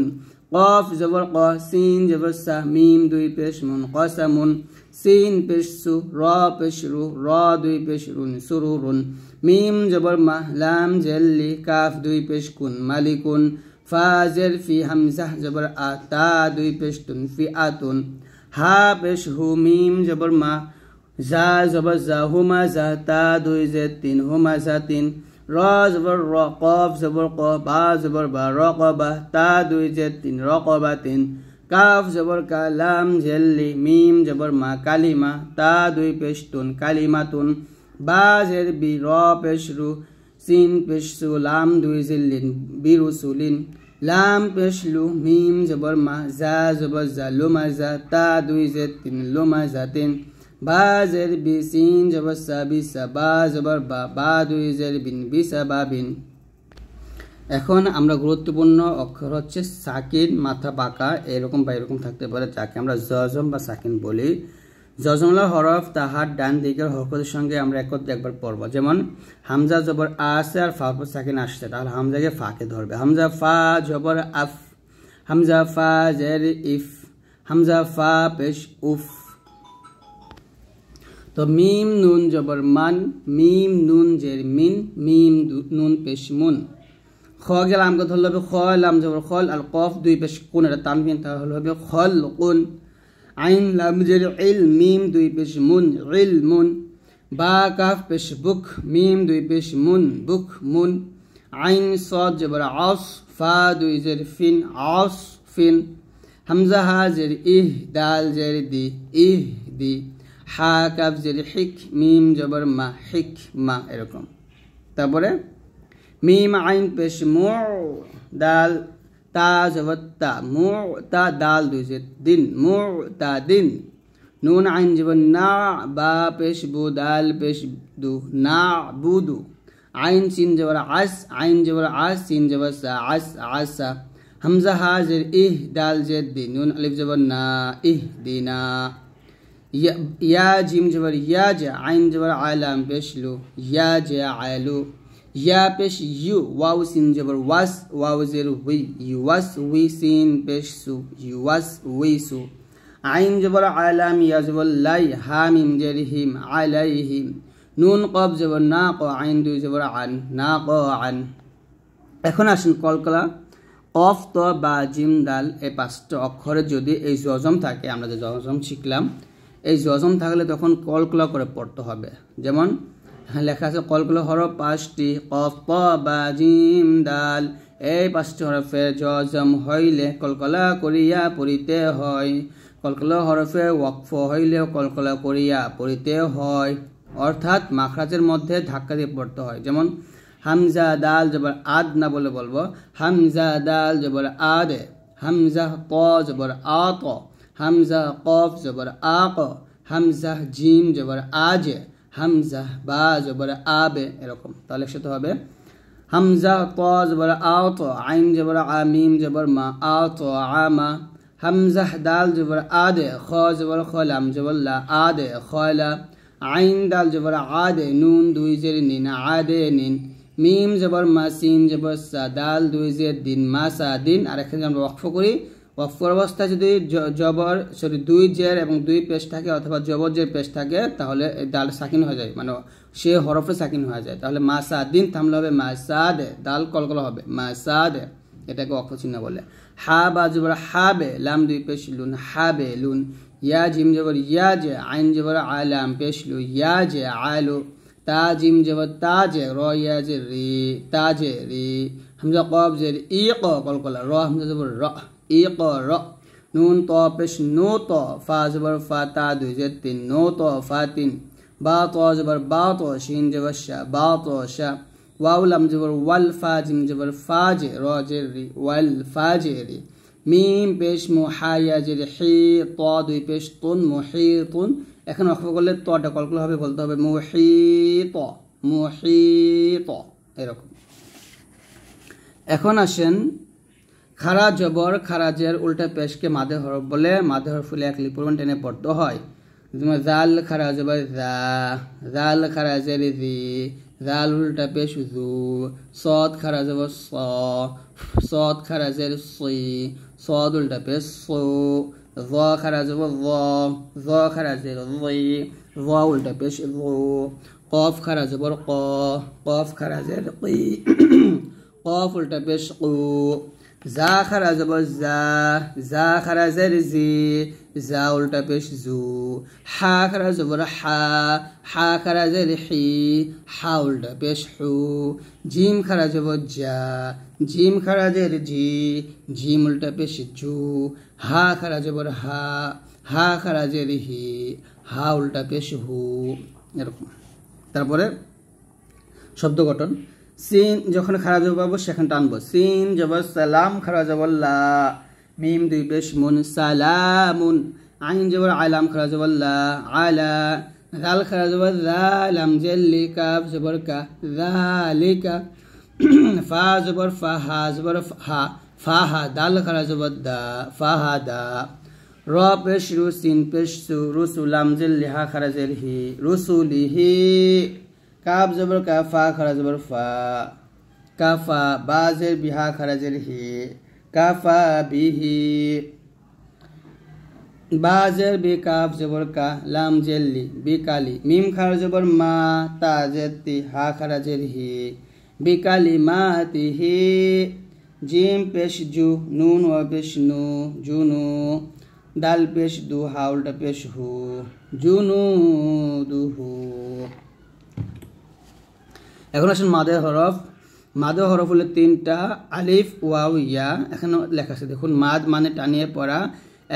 কফ জবর ক, সিন জবর সা, মিম দুই পেশ মুন, কসামুন, সিন পেশ সু, র পেশ রু, র দুই পেশ রুন, সুরুরুন, মিম জবর মা, লাম জেল্লি, কাফ দুই পেশ কুন, মালিকুন, ফা জের ফি, হামজাহ জবর আ, তা দুই পেশ তুন, ফি আতুন, হা পেশ হু, মিম জবর মা, জা জবর জা হুমাজা তা দুই জের তিন হুমাজা তিন র জবর র কফ জবর ক বা জবর বা রকবা তা দুই জের তিন রকবা তিন কাফ জবর কা লাম জেল্লি মিম জবর মা কালিমা তা দুই পেশ তুন কালিমাতুন বা জের বি র পেশ রু সিন পেশ সু লাম দুই জিল্লিন বিরুসুলিন লাম পেশ লু মিম জবর মা জা জবর জা লুমাজা তা দুই জের তিন লুমাজাতিন বা জের বি সিন জবর সা বিসা বা জবর বা বা দুই জের বিন বিসা বা বিন। এখন আমরা গুরুত্বপূর্ণ অক্ষর হচ্ছে সাকিন মাথা বাঁকা এরকম বা এরকম থাকতে পারে যাকে আমরা জজম বা সাকিন বলি। জজমলা হরফ তাহার ডান দিকের হরফের সঙ্গে আমরা একবার পড়ব। যেমন হামজা জবর আসে আর ফা উপর সাকিন আসছে, তাহলে হামজাকে ফাকে ধরবে। হামজা ফা জবর আফ, হামজা ফা জের ইফ, হামজা ফা পেশ উফ। তো মিম নুন জবর মান, মিম নুন জের মিন, মিম নুন পেশ মুন। খ গেলে আমকে ধরলে হবে খ, লাম জবর খল আর কফ দুই পেশ কোন, এটা তানবিন, তাহলে হবে খল কুন। আইন লাম জের ইল, মিম দুই পেশ মুন, ইল মুন। বা কাফ পেশ বুক, মিম দুই পেশ মুন, বুক মুন। আইন সদ জবর আস, ফা দুই জের ফিন, আস ফিন। হামজা হা জের ইহ, দাল জের দি, ইহ দি। হা কাফ জের হিক, মিম জবর মা, হিক মা, এরকম। তারপরে মিম আইন পেশ মু, দাল তা জবর তা, মু তা দাল দুই জের দিন, মু তা দিন। নুন আইন জবর না, বা পেশ বু, দাল পেশ দু, না বুদু। আইন সিন জবর আস, আইন জবর আস, সিন জবর সা, আস আসা। হামজা হা জের ইহ, দাল জের দি, নুন আলিফ জবর না, ইহ দিনা। ইয়া জিম জবর ইয়া জা, আইন জবর আলাম পেশ লু, ইয়া জা আলু। ইয়া পেশ ইউ, ওয়াও সিন জবর ওয়াস, ওয়াও জের হুই, ইউয়াস হুই, সিন পেশ সু, ইউয়াস হুই সু। আইন জবর আলাম, ইয়া জবর লাই, হা মিম জের হিম, আলাইহিম। নুন কফ জবর না ক, আইন দুই জবর আন, না ক আন। এখন আসেন কলকলা। কফ ত বা জিম দাল এই পাঁচটা অক্ষরে যদি এই জজম থাকে, আমরা যে জজম শিখলাম, এই জজম থাকলে তখন কলকলা করে পড়তে হবে। যেমন লেখা আছে কলকলা হরফ পাঁচটি, কফ ত বা জিম দাল, এই পাঁচটি হরফে জজম হইলে কলকলা করিয়া পড়িতে হয়। কলকলা হরফে ওয়াকফ হইলেও কলকলা করিয়া পড়িতে হয়, অর্থাৎ মাখরাজের মধ্যে ধাক্কা দিয়ে পড়তে হয়। যেমন হামজা দাল জবর আদ না বলে বলবো হামজা দাল জবর আদে, হামজা ক জবর আত, হামজা কফ জবর আক, হামজা জিম জবর আজে, হামজা বা জবর আবে, এরকম। তাহলে সেটা হবে হামজা ত জবর আত, আইন জবর আমিম জবর মা, আত আমা। হামজা দাল জবর আদে, খ জবর খলাম জবর লা, আদে খলা। আইন দাল জবর আদে, নুন দুই জের নিন, আদে নিন। মিম জবর মা, সিন জবর সা, দাল দুই জের দিন, মা সা দিন। আর এখানে আমরা ওয়াকফ করি, ওয়াকফের অবস্থায় যদি জবর দুই জের এবং দুই পেশ থাকে অথবা জবর জের পেশ থাকে, তাহলে দাল সাকিন হয়ে যায়, মানে সে হরফে সাকিন হয়ে যায়। তাহলে মা সা দিন থামলে হবে মা সা দে, দাল কলকলা হবে মা সা দে, এটাকে ওয়াকফ চিহ্ন বলে। হা বা জবর হাবে, লাম দুই পেশ লুন, হাবে লুন। ইয়া জিম জবর ইয়া জে, আইন জবর আলাম পেশ লু, ইয়া জে আলু। তা জিম জবর তাজে, র ইয়া জে রি, তাজে রি। হামজা কফ জের ই ক, কলকলা। র হামজা জবর র, ই ক র। নুন ত পেশ নো ত, ফা জবর ফা, তা দুই জের তিন, নো ত ফা তিন। বা ত জবর বা ত, শিন জবর শা, বা ত শা। ওয়াও লাম জবর ওয়াল, ফা জিম জবর ফা জে, র জের রি, ওয়াল ফা জে রি। মিম পেশ মু, হা ইয়া জের হি, ত দুই পেশ তুন, মুহিতুন। এখন অক্ষ করলে তটা কলকলা হবে, বলতে হবে মুহিত, মুহিত, এরকম। এখন আসেন খারা জবর, খারাজের উল্টা পেশকে মাদে হরফ বলে। মাদে হরফ ফুলে এক লিপরণ টেনে পড়তে হয়। যেমন জাল খারা জবর জা, জাল খারাজের জি, জাল উল্টা পেশ জু। সদ খারা জবর স, সদ খারাজের সি, সদ উল্টা পেশ সু। জ খারা জবর জ, জ খারাজের জি, জ উল্টা পেশ জু। কফ খারা জবর ক, কফ খারাজের কি, কফ উল্টা পেশ কু জা খারা জবর জা খারা জের জি জা উল্টা পেশ জু হা খারা জবর হা খারা জের হি হা উল্টা পেশ হু জিম খারা জবর জিম খারা জের জি জিম উল্টা পেশ জু হা খারা জবর হা খারা জের হি হা উল্টা পেশ হু। এরকম। তারপরে শব্দ গঠন সিন যখন খারা জবর পাবো সেখানে টানবো সিন জবর সালাম খারা জবর লা মিম দুই পেশ মুন সালামুন আইন জবর আলাম খারা জবর লা আলা জাল খারা জবর জালাম জেল্লি কাফ জবর কা জালিকা ফা জবর ফাহা জবর ফাহা দাল খারা জবর দা ফাহাদা র পেশ রু সিন পেশ সু রুসুলাম জেল্লি হা খারা জের হি রুসুলিহি কাফ জবর কাফা খারা জবর ফা কাফা বাজের বিহা খারা জের হি কাফা বিহি বাজের বি কাফ জবর কা লাম জেল্লি বিকালি মিম খারা জবর মা তা জেতি হা খারা জের হি বিকালি মাতিহি জিম পেশ জু নুন ও পেশ নু জুনু দাল পেশ দু হা উল্টা পেশ হু জুনু দুহু। এখন আসেন মাদে হরফ। মাদে হরফ হলো তিনটা আলিফ ওয়াও ইয়া। এখানে লেখা আছে দেখুন মাদ মানে টানিয়ে পড়া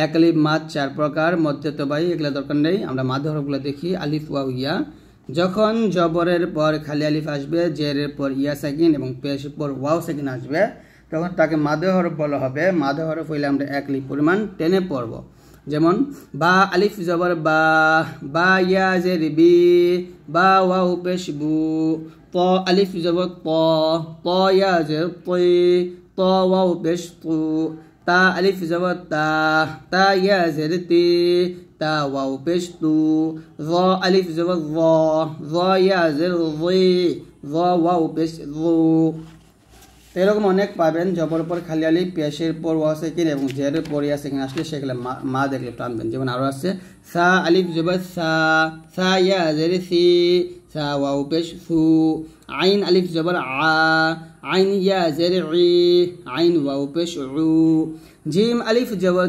এক আলিফ মাদ চার প্রকার মধ্যে তবাই এগুলো দরকার নেই। আমরা মাদে হরফগুলো দেখি আলিফ ওয়াও ইয়া। যখন জবরের পর খালি আলিফ আসবে জেরের পর ইয়া সাকিন এবং পেশের পর ওয়াও সাকিন আসবে তখন তাকে মাদে হরফ বলা হবে। মাদে হরফ হইলে আমরা এক আলিফ পরিমাণ টেনে পড়ব। যেমন বা আলিফ জবর বা ইয়া জের বি বা ওয়াও পেশ বু ত আলিফ জবর ত ইয়া জের তি ত ওয়াও পেশ তু তা আলিফ জবর তা ইয়া জের তি তা ওয়াও পেশ তু য আলিফ জবর য ইয়া জের জি য ওয়াও পেশ যু। এরকম অনেক পাবেন জবর পর খালি আলিফ পেশের পর ওয়াও সাকিন এবং জেরের পর ইয়া সাকিন আসলে সেগুলো মা দেখলে টানবেন। যেমন আরো আছে সা আলিফ জবর সা ইয়া জের সি সা ওয়াও পেশ সু আইন আলিফ জবর আইন ইয়া জের ই আইন ওয়াও পেশ উ জিম আলিফ জবর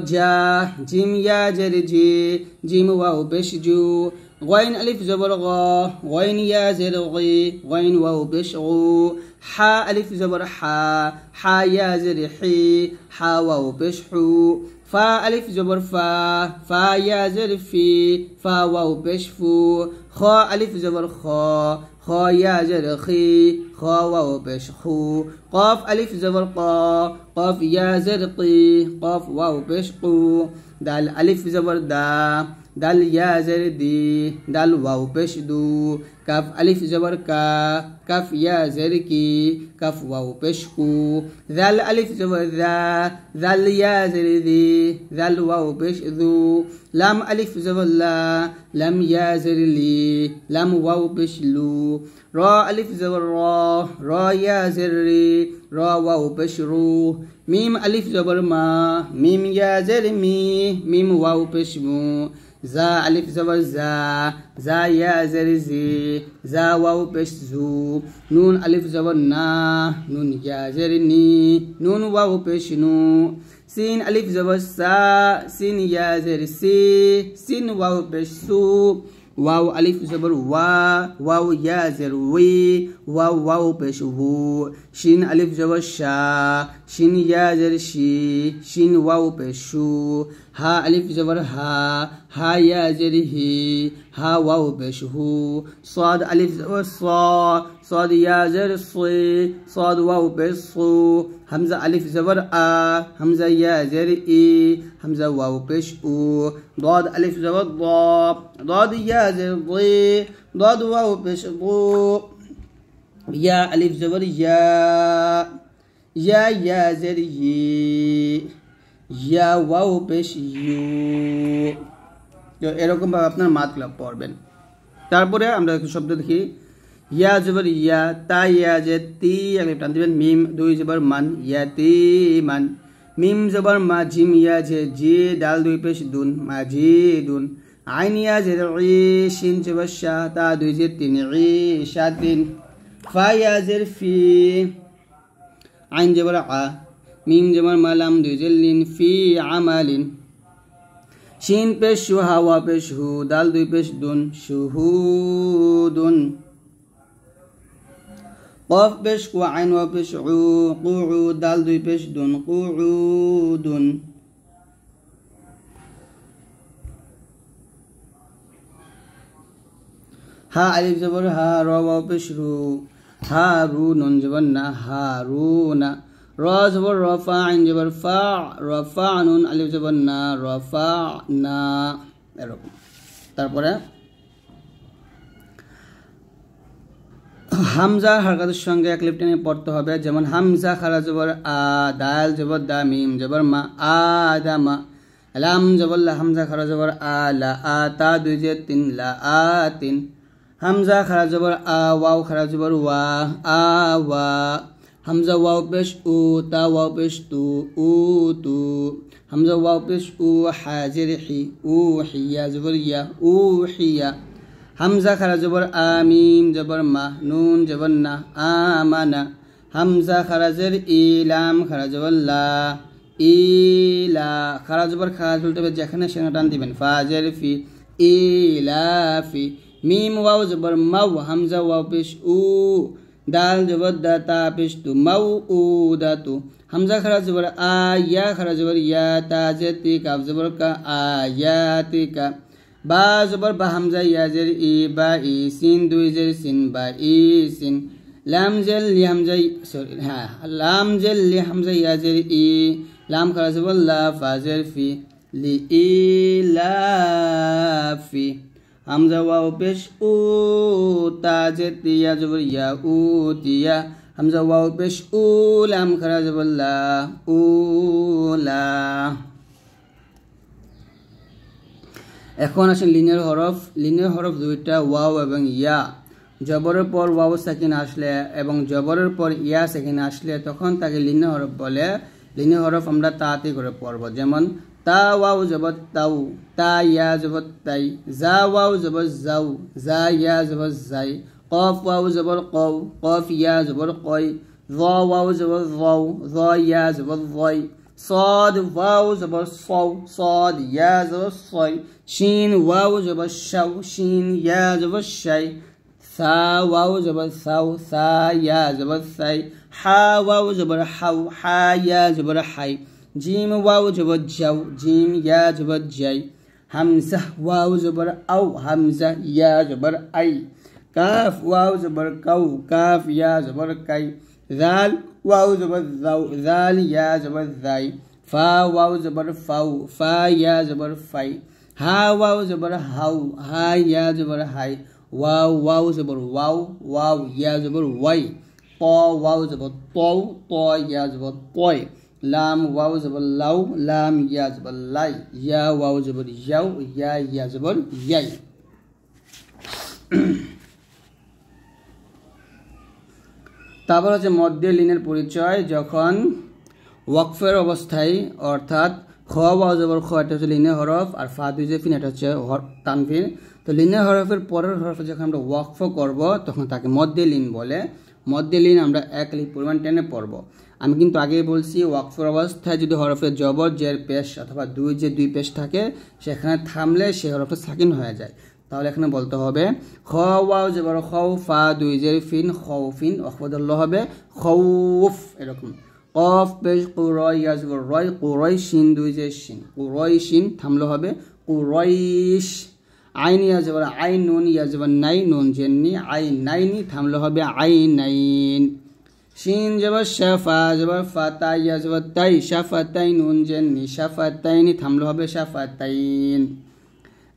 জিম ইয়া জের জি জিম ওয়াও পেশ জু غين ألف زبر غين يا زر غي غين واو بش غو حا ألف زبر حا يا زر حي حا واو بش حو فا ألف زبر فا يا زر في فا واو بش فو خا ألف زبر خا يا زر خي خا واو بش خو قاف ألف زبر قاف يا زر قي قاف واو بش قو دال ألف زبر دال يا زر دي دال واو পেশ দু কাফ আলিফ জবর কাফ ইয়া জের কি কাফ ওয়াও পেশ কু জাল আলিফ জবর জাল ইয়া জের দি জাল ওয়াও পেশ দু লাম আলিফ জবর লাম ইয়া জের লি লাম ওয়াও পেশ লু র আলিফ জবর র ইয়া জের রি র ওয়াও পেশ রু মিম আলিফ জবর মিম ইয়া জের মিম ওয়াও পেশ মু زا ألف زبر زا يا زر زي زا واو بش زو نون ألف زبر نون يا زر ني نون واو بش نو سين ألف زبر سين يا زر سي سين واو بش سو واو ألف زبر واو يا زر وي واو بش هو شين ألف زبر شين يا زر شين واو بش شو ها ألف زبر ها يا زر هي ها واو بش هو صاد ألف زبر صاد يا زر صي صاد واو بش صو همزة ألف زبر همزة يا زر إي همزة واو بش أو ضاد ألف زبر ضاد يا زر ضي ضاد واو بش ضو يا ألف زبر يا زر ي ইয়া ওয়াও পেশ ইউ। তো এরকম ভাবে আপনার মাতগুলো পড়বেন। তারপরে আমরা একটা শব্দ দেখি ইয়া জবর ইয়া তা ইয়া যে তি আগে টান দিবেন মিম দুই জবর মান ইয়া তি মান মিম জবর মা জিম ইয়া যে জি দাল দুই পেশ দুন মা জি দুন আইন ইয়া যে ই শিন জবর শা তা দুই যে তিন ই শা তিন ফা ইয়া জের ফি আইন জবর আ, মিম জবর মা, লাম দুই জের লিন, ফি আমালিন। শিন পেশ শু, হা ওয়া পেশ হু, দাল দুই পেশ দুন, শুহুদুন। কফ পেশ কু, আইন ওয়া পেশ উ, কুউ, দাল দুই পেশ দুন, কুউদুন। হা আলিফ জবর হা, র ওয়া পেশ রু, হারু, নুন জবর না, হারুনা। র জবর রফা, আইন জবর ফা, রফা নুন, আলিফ জবর না, রফা না, এরকম। তারপরে হামজা হারকাতের সঙ্গে এক লিপ টেনে পড়তে হবে, যেমন হামজা খারা জবর আ, দাল জবর দা, মিম জবর মা, আদামা। লাম জবর লা, হামজা খারা জবর আ, লা আ, তা দুই জের তিন, লা আ তিন। হামজা খারা জবর আ, ওয়াও খারা জবর ওয়া, আ ওয়া। হামজা ওয়াও পেশ উ, তা ওয়াও পেশ তু, উ তু। হামজা ওয়াও পেশ উ, হাজের হি, উ হিয়া জবর ইয়া, উ হিয়া। হামজা খারা জবর আ, মিম জবর মা, নুন জবর না, আমানা। হামজা খারাজের ই, লাম খারা জবর লা, ইলা। খারা জবর খা চলতে হবে, যেখানে সেখানে টান দিবেন, ফাজের ফি, ইলাফি। মিম ওয়াও জবর মাউ, হামজা ওয়াও পেশ উ, দাল জবর দা, তা পেশ তু, মাউ উ দা তু। হামজা খারা জবর আ, ইয়া খারা জবর ইয়া, তা জের তি, কাফ জবর কা, আয়াতিকা। বা জবর বা, হামজা ইয়াজের ই, বা ই, সিন দুই জের সিন, বা ই সিন। লাম জের লি, হামজা সরি হ্যাঁ, লাম জের লি, হামজা ইয়াজের ই, লাম খারা জবর লা, ফাজের ফি, লি ইলাফি। হামজা ওয়াও পেশ উ, তা জের তি, ইয়া জবর ইয়া, উ তিয়া। হামজা ওয়াও পেশ উ, লাম খারা জবর লা, উলা। এখন আসেন লিনের হরফ। লিনের হরফ দুইটা, ওয়াও এবং ইয়া। জবরের পর ওয়াও সাকিন আসলে এবং জবরের পর ইয়া সাকিন আসলে তখন তাকে লিনের হরফ বলে। লিনের হরফ আমরা তাতে করে পড়ব, যেমন তা ওয়াও জবর তাউ, তা ইয়া জবর তাই। জা ওয়াও জবর যাও, জা ইয়া জবর যাই। কফ ওয়াও জবর কও, কফ ইয়া জবর কয়। য ওয়াও জবর যাও, য ইয়া জবর যাই। صاد واو زبر صو، صاد يا زبر صي. شين واو زبر شو، شين يا زبر شي. ثا واو زبر ثو، ثا يا زبر ثي. حا واو زبر حو، حا يا زبر حي. جيم واو زبر جو، جيم يا زبر جي. همزة واو زبر أو، همزة يا زبر أي. كاف واو زبر كو، كاف يا زبر كي. ذال واو زبر ذو، ذال يا زبر ذاي. فا واو زبر فو، فا يا زبر في. ها واو زبر هاو، ها يا زبر هاي. واو واو زبر واو، واو يا زبر واي. طا واو زبر طو، طا يا زبر طوي. لام واو زبر لو، لام يا زبر لاي. يا واو زبر يو، يا زبر ياي. তারপর হচ্ছে মধ্যে লিনের পরিচয়। যখন ওয়াকফের অবস্থায়, অর্থাৎ খ ওয়াও জবর খ, এটা হচ্ছে লিনের হরফ, আর ফা দুই জের ফিন, এটা হচ্ছে তানফির। তো লিনের হরফের পরের হরফে যখন আমরা ওয়াকফ করব তখন তাকে মধ্যে লিন বলে। মধ্যে লিন আমরা এক লিপ পরিমাণ টেনে পড়ব। আমি কিন্তু আগেই বলছি, ওয়াকফের অবস্থায় যদি হরফের জবর জের পেশ অথবা দুই পেশ থাকে, সেখানে থামলে সে হরফটা সাকিন হয়ে যায়। তাহলে এখানে বলতে হবে খ ওয়াও জবর খৌ, ফা দুই জের ফিন, খৌফিন, অখবদল্ল হবে খৌফ, এরকম। কফ পেশ কুরয়, ইয়া জবর রয়, কুরয়, শিন দুই জের শিন, কুরয় শিন, থামলো হবে কুরয়শ। আইন ইয়া জবর আইন, নুন ইয়া জবর নাই, নুন জেননি, আইন নাইনি, থামলো হবে আইন নাইন। শিন জবর শাফা জবর ফাতা, ইয়া জবর তাই, শাফাতাই, নুন জেননি, শাফাতাইনি, থামলো হবে শাফাতাইন।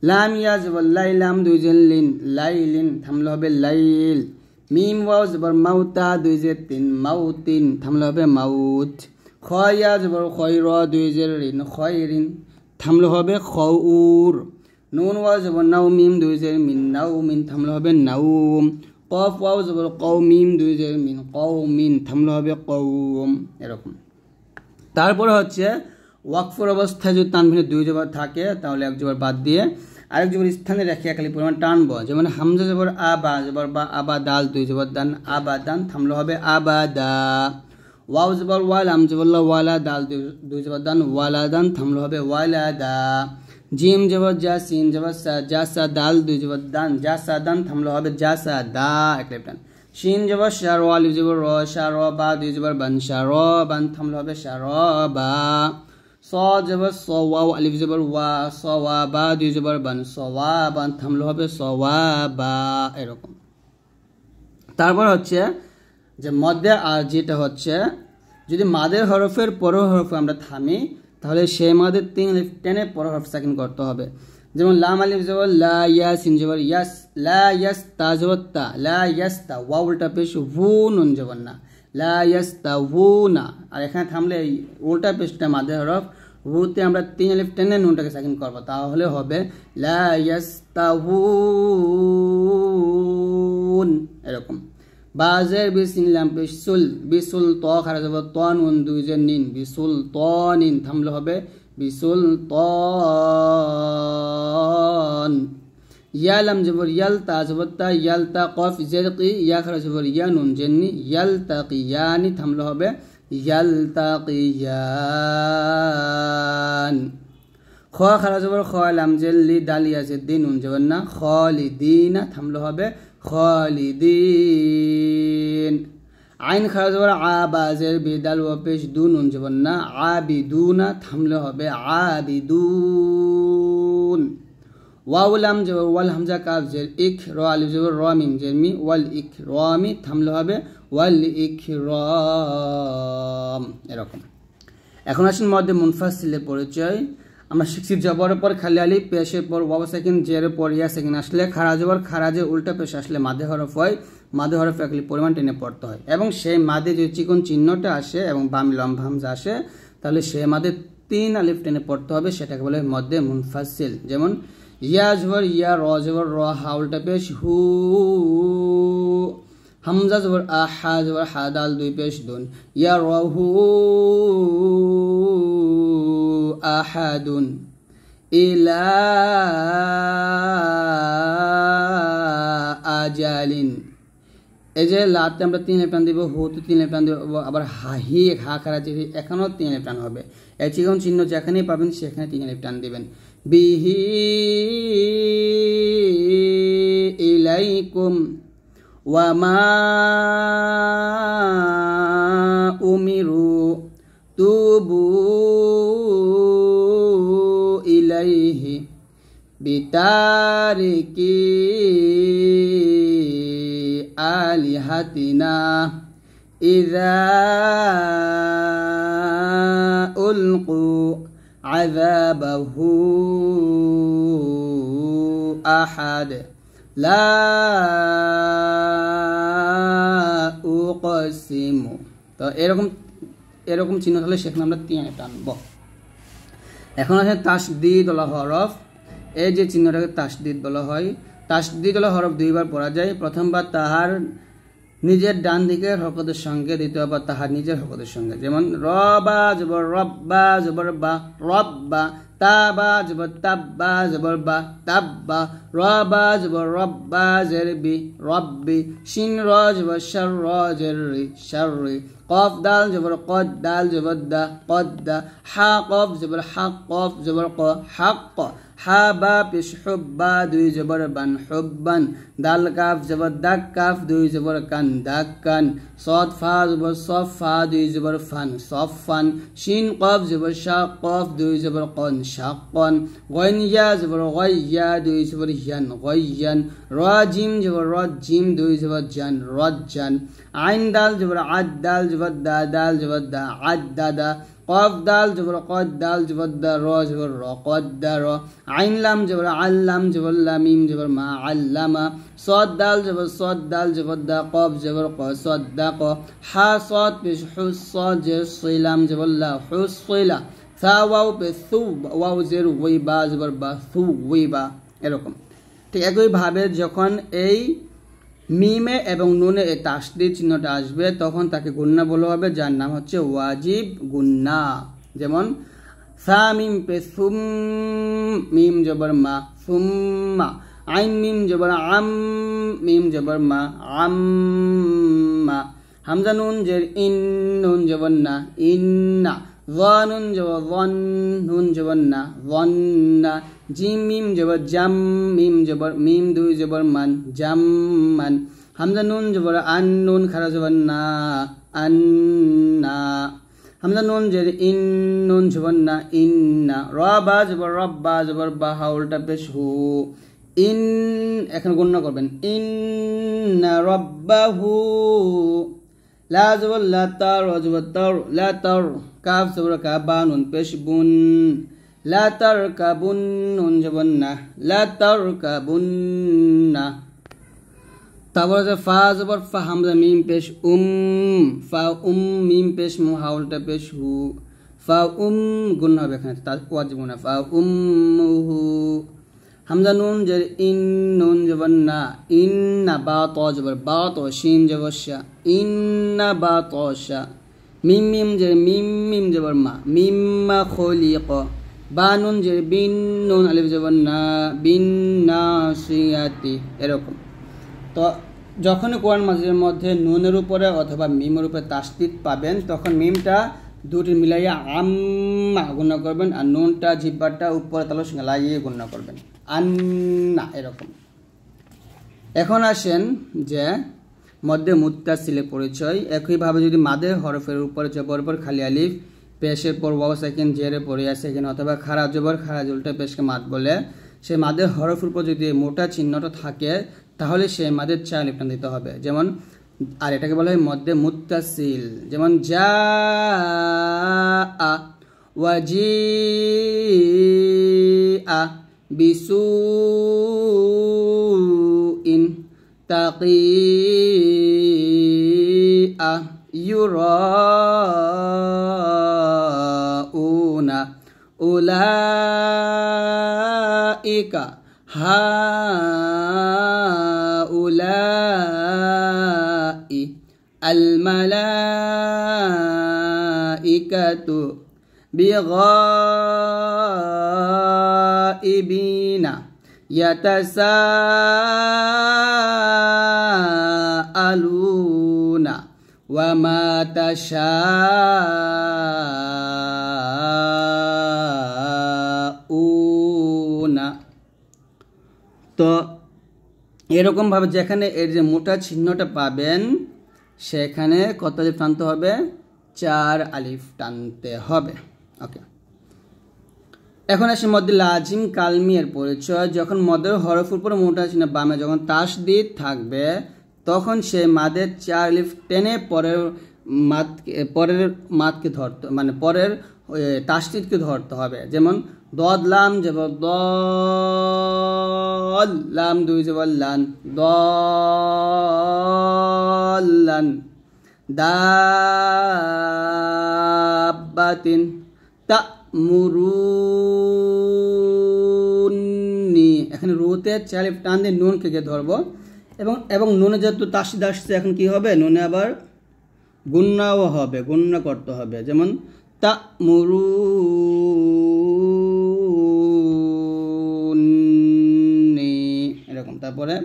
লাম ইয়া জবর লাই, লাম দুই জের লিন, লাইলিন, থামলো হবে লাইল। মিম ওয়াও জবর মাউতা দুই জের তিন, মাউতিন, থামলো হবে মাউত। খ ইয়া জবর খয়র দুই জের রিন, খয়রিন, থামলো হবে খউর। নুন ওয়াও জবর নাও, মিম দুই জের মিন, নাউমিন, থামলো হবে নাউম। কফ ওয়াও জবর কও, মিম দুই জের মিন, কওমিন, থামলো হবে কওম, এরকম। তারপরে হচ্ছে ওয়াকফের অবস্থায় যদি তানভিনে দুই জবর থাকে তাহলে এক জবর বাদ দিয়ে আরেক জবর স্থানে রেখে একালি পরিমাণ টানবো, যেমন হামজা জবর আবা, জবর বা, আবা দাল দুই জবর দান, আবাদান, থামলো হবে আবাদা। ওয়াও জবর ওয়া লাম জবর লা ওয়ালা দাল দুই জবর দান ওয়ালাদান থামলে হবে ওয়ালাদা জিম জবর জা সিন জবর সা জাসা দাল দুই জবর দান জাসাদান থামলে হবে জাসাদা এক লেফটান শিন জবর শার ওয়া আলিফ জবর র শার বা দুই জবর বান শার বান থামলে হবে শারবা স জবর স ওয়াও আলিফ জবর ওয়া সওয়াবা দুই জবর বান সওয়াবান থামলে হবে সওয়াবা এরকম। তারপর হচ্ছে যে মধ্যে আর যেটা হচ্ছে যদি মাদের হরফের পরের হরফে আমরা থামি তাহলে সেই মাদের 3 আলিফ টেনে পরের হরফ সাকিন করতে হবে। যেমন লাম আলিফ জবর লা ইয়া সিন জবর ইয়াস লা ইয়াস্তা জবর তা লা ইয়াস্তা ওয়া উল্টা পেশ হু নুন জবর না লা ইয়াস্তাউনা আর এখানে থামলে উল্টা পেশটা মাদের হরফ রুতে আমরা 3 আলিফ টেনে নুনটাকে সাকিন করব তাহলে হবে লা ইয়াস্তাউন এরকম। বাজের বিসিন লাম বিসুল বিসুল ত খারাজ হবে ত নুন দুই জের নিন বিসুল ত নিন থামলে হবে বিসুল ত ইয়া লাম জবর ইয়ালতা জবর তা ইয়ালতা কফ জেরকি ইয়া খারাজ হবে ইয়া নুন জেননি ইয়ালতাকিয়ানি থামলে হবে ইয়ালতাকিয়ান খ খারাজ হবে খ লাম জেল্লি দালিয়া জেদ্দিন নুন জবর না খালিদিনা থামলে হবে খালিদিন আইন খারাজ হবে আবা জের বিদাল ওয়া পেশ দু নুন জবর না আবিদুনা থামলে হবে আবিদুন ওয়াও লাম জবর ওয়াল হামজা কাফ জের ইক র আলিফ জবর র মিম জের মি ওয়াল ইকরামি থামলে হবে ওয়াল ইকরাম এরকম। এখন আসুন মধ্যে মুনফাসিলের পরিচয়। আমরা শিখছি জবরের পর খালি আলিফ পেশের পর ওয়াও সাকিন জের পর ইয়া সাকিন আসলে খারা জবর খারাজের উল্টা পেশ আসলে মাদে হরফ হয় মাদে হরফে একলি পরিমাণ টেনে পড়তে হয় এবং সেই মাদে যদি চিকন চিহ্নটা আসে এবং বাম লম্বা হামজা আসে তাহলে সেই মাদে 3 আলিফ টেনে পড়তে হবে সেটাকে বলে মধ্যে মুনফাসিল। যেমন ইয়া জবর ইয়া র জবর র হা উল্টা পেশ হু হামজা জবর আহা জবর হা দাল দুই পেশ দুন ইয়া রাহু আহাদুন ইলা আজালিন এই যে লাতে আমরা 3 আলিফ টান দিব হুতে 3 আলিফ টান দিব আবার হাহি হা খারা যে এখানেও 3 আলিফ টান হবে এই চিকন চিহ্ন যেখানেই পাবেন সেখানে 3 আলিফ টান দিবেন। বিহি ইলাইকুম ওয়া মা উমিরু তুবু ইলাইহি বিতারিকি আলিহাতিনা ইযা উলকু আযাবাহু আহাদ লা উকসিমু। তো এরকম চিহ্ন হলে সেখানে আমরা 3 আলিফ টানব। এখন আছে তাসদীদ ওয়ালা হরফ। এই যে চিহ্নটাকে তাসদীদ বলা হয়। তাসদীদ ওয়ালা হরফ দুইবার পড়া যায়। প্রথমবার তাহার নিজের ডান দিকের হরকতের সঙ্গে দ্বিতীয়বার তাহার নিজের হরকতের সঙ্গে। যেমন রবা জবর রব্বা জবর বা রব্বা তাবা জবর তাব্বা জবর বা তাব্বা রবা জবর রব্বা জের বি রব্বি শিন র জবর শার র জের রি শাররি কফ দাল জবর কদ দাল জবর দা কদ্দা হা কফ জবর হাক কফ জবর ক হাক্ক হা বা পেশ হুব্বা দুই জবর বান হুব্বান দাল কাফ জবর দাক কাফ দুই জবর কান দাক্কান সদ ফা জবর সফ ফা দুই জবর ফান সফান শিন কফ জবর শাক কফ দুই জবর কন শাক্কন গইন ইয়া জবর গাইয়া দুই জবর ইয়ান গাইয়ান র জিম জবর রজিম দুই জবর জান রজ্জান আইন দাল জবর আদ দাল জবর দা দাল জবর দা আদ্দাদা কফ দাল জবর কদ দাল জবর দা র জবর র কদ্দা র আইন লাম জবর আল্লাম জবর লাম মিম জবর মা আল্লামা সদ দাল জবর সদ দাল জবর দা কফ জবর ক সদ্দা ক হা সদ পেশ হুস সদ জের সিলাম জবর লা হুসিলা সা ওয়াও পেশ সু ওয়াও জের ওয়াইবা জবর বা সু ওয়াইবা এরকম। ঠিক একইভাবে যখন এই মিমে এবং নুনে এই তাসদীদ চিহ্নটা আসবে তখন তাকে গুন্না বলা হবে যার নাম হচ্ছে ওয়াজিব গুন্না। যেমন সা মিম পে সুম মিম জবর মা সুম্মা আইন মিম জবর আম মিম জবর মা আম্মা হামজা নুন জের ইন নুন জবর না ইন্না ওয়া নুন জবর ওয়ান নুন জবর না ওয়ান্না জিম মিম জবর জাম মিম জবর মিম দুই জবর মান জাম মান হামজা নুন জবর আন নুন খারা জবর না আন্না হামজা নুন জের ইন নুন জবর না ইন্না রা বা জবর রব্বা জবর বা হাউলটা পেশ হু ইন এখন গণনা করবেন ইন্না রব্বাহু লা জবর লা তার রা জবর তার লা তার কাফ জবর কা বা নুন পেশ বুন লা তারকাবুন নুন জবর না লা তারকাবুন্না তারপর ফা জবর ফা হামজা মিম পেশ ফা মিম পেশ মু হাউলটা পেশ হু ফা গুণ হবে এখানে ওয়াজিব না ফা হু হামজা নুন জের ইন নুন জবর না ইন্না বা ত জবর বা ত শিন জবর শা ইন্না বা ত শা মিম মিম জের মিম মিম জবর মা মিম্মা খলিক বা নুন জের বিন নুন আলিফ জবর না বিন নাসিয়াতি এরকম। তো যখন কোরআন মাজিদের মধ্যে নুনের উপরে অথবা মিমের উপরে তাসদিদ পাবেন তখন মিমটা দুটি মিলাইয়া আম্মা গুণনা করবেন আর নুনটা জিহ্বাটা উপরে তালুর সঙ্গে লাগিয়ে গুণনা করবেন আন্না এরকম। এখন আসেন যে মধ্যে মুত্তাসিলের পরিচয়। একইভাবে যদি মাদের হরফের উপরে জবর পর খালি আলিফ পেশের পর ওয়াও সাকিন জেরে পড়ে আছে এখানে অথবা খারা জবর খারা উল্টা পেশকে মাদ বলে সেই মাদের হরফের উপর যদি মোটা চিহ্নটা থাকে তাহলে সেই মাদের চা আলিফ টান দিতে হবে। যেমন আর এটাকে বলা হয় মধ্যে মুত্তাসিল, যেমন জা ওয়াজি বিসু ইন তাকি ইউরাউনা উলাইকা হাউলাই আল মালাইকাতু বিগাইবিনা ইয়াতাসাআলুনা ওয়া মা তাশাউনা। তো এরকমভাবে যেখানে এর যে মোটা চিহ্নটা পাবেন সেখানে কত আলিফ টানতে হবে? 4 আলিফ টানতে হবে। ওকে, এখন আসি মধ্যে লাজিম কালমি এর পরিচয়। যখন মদের হরফের উপরে মোটা চিহ্ন বামে যখন তাসদিদ থাকবে তখন সে মাদের 4 আলিফ টেনে পরের মাদকে ধরতে মানে পরের তাসদিদকে ধরতে হবে। যেমন দদ লাম জবর দল লাম দুই জবর লান দলান দাব্বাতিন তা'মুরুনি। এখানে রুতে 4 আলিফ টান দিয়ে নুনকে ধরবো এবং নুনে যেহেতু তাসদিদ আসছে এখন কি হবে? নুনে আবার গুণনাও হবে, গুণনা করতে হবে। যেমন তা'মুরুনি এরকম। তারপরে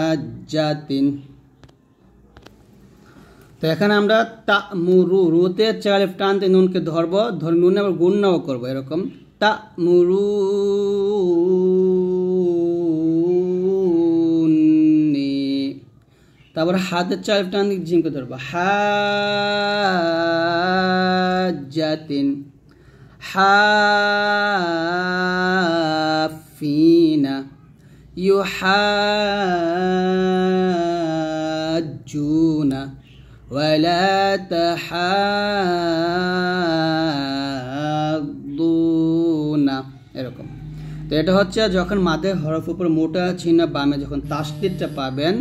হাজ্জাতিন। তো এখানে আমরা তা'মুরু রুতে 4 আলিফ টান দিয়ে নুনকে ধরবো, ধরে নুনে আবার গুণনাও করবো এরকম তা'মুরুনি। তারপর হাতের 4 আলিফ টান দিয়ে জিমকে ধরবো হাজ্জাতিন হাফিনা ইউহাজ্জুনা ওয়ালা তাহাদ্দুনা এরকম। তো এটা হচ্ছে যখন মাদের হরফ উপর মোটা চিহ্ন বামে যখন তাসদিদটা পাবেন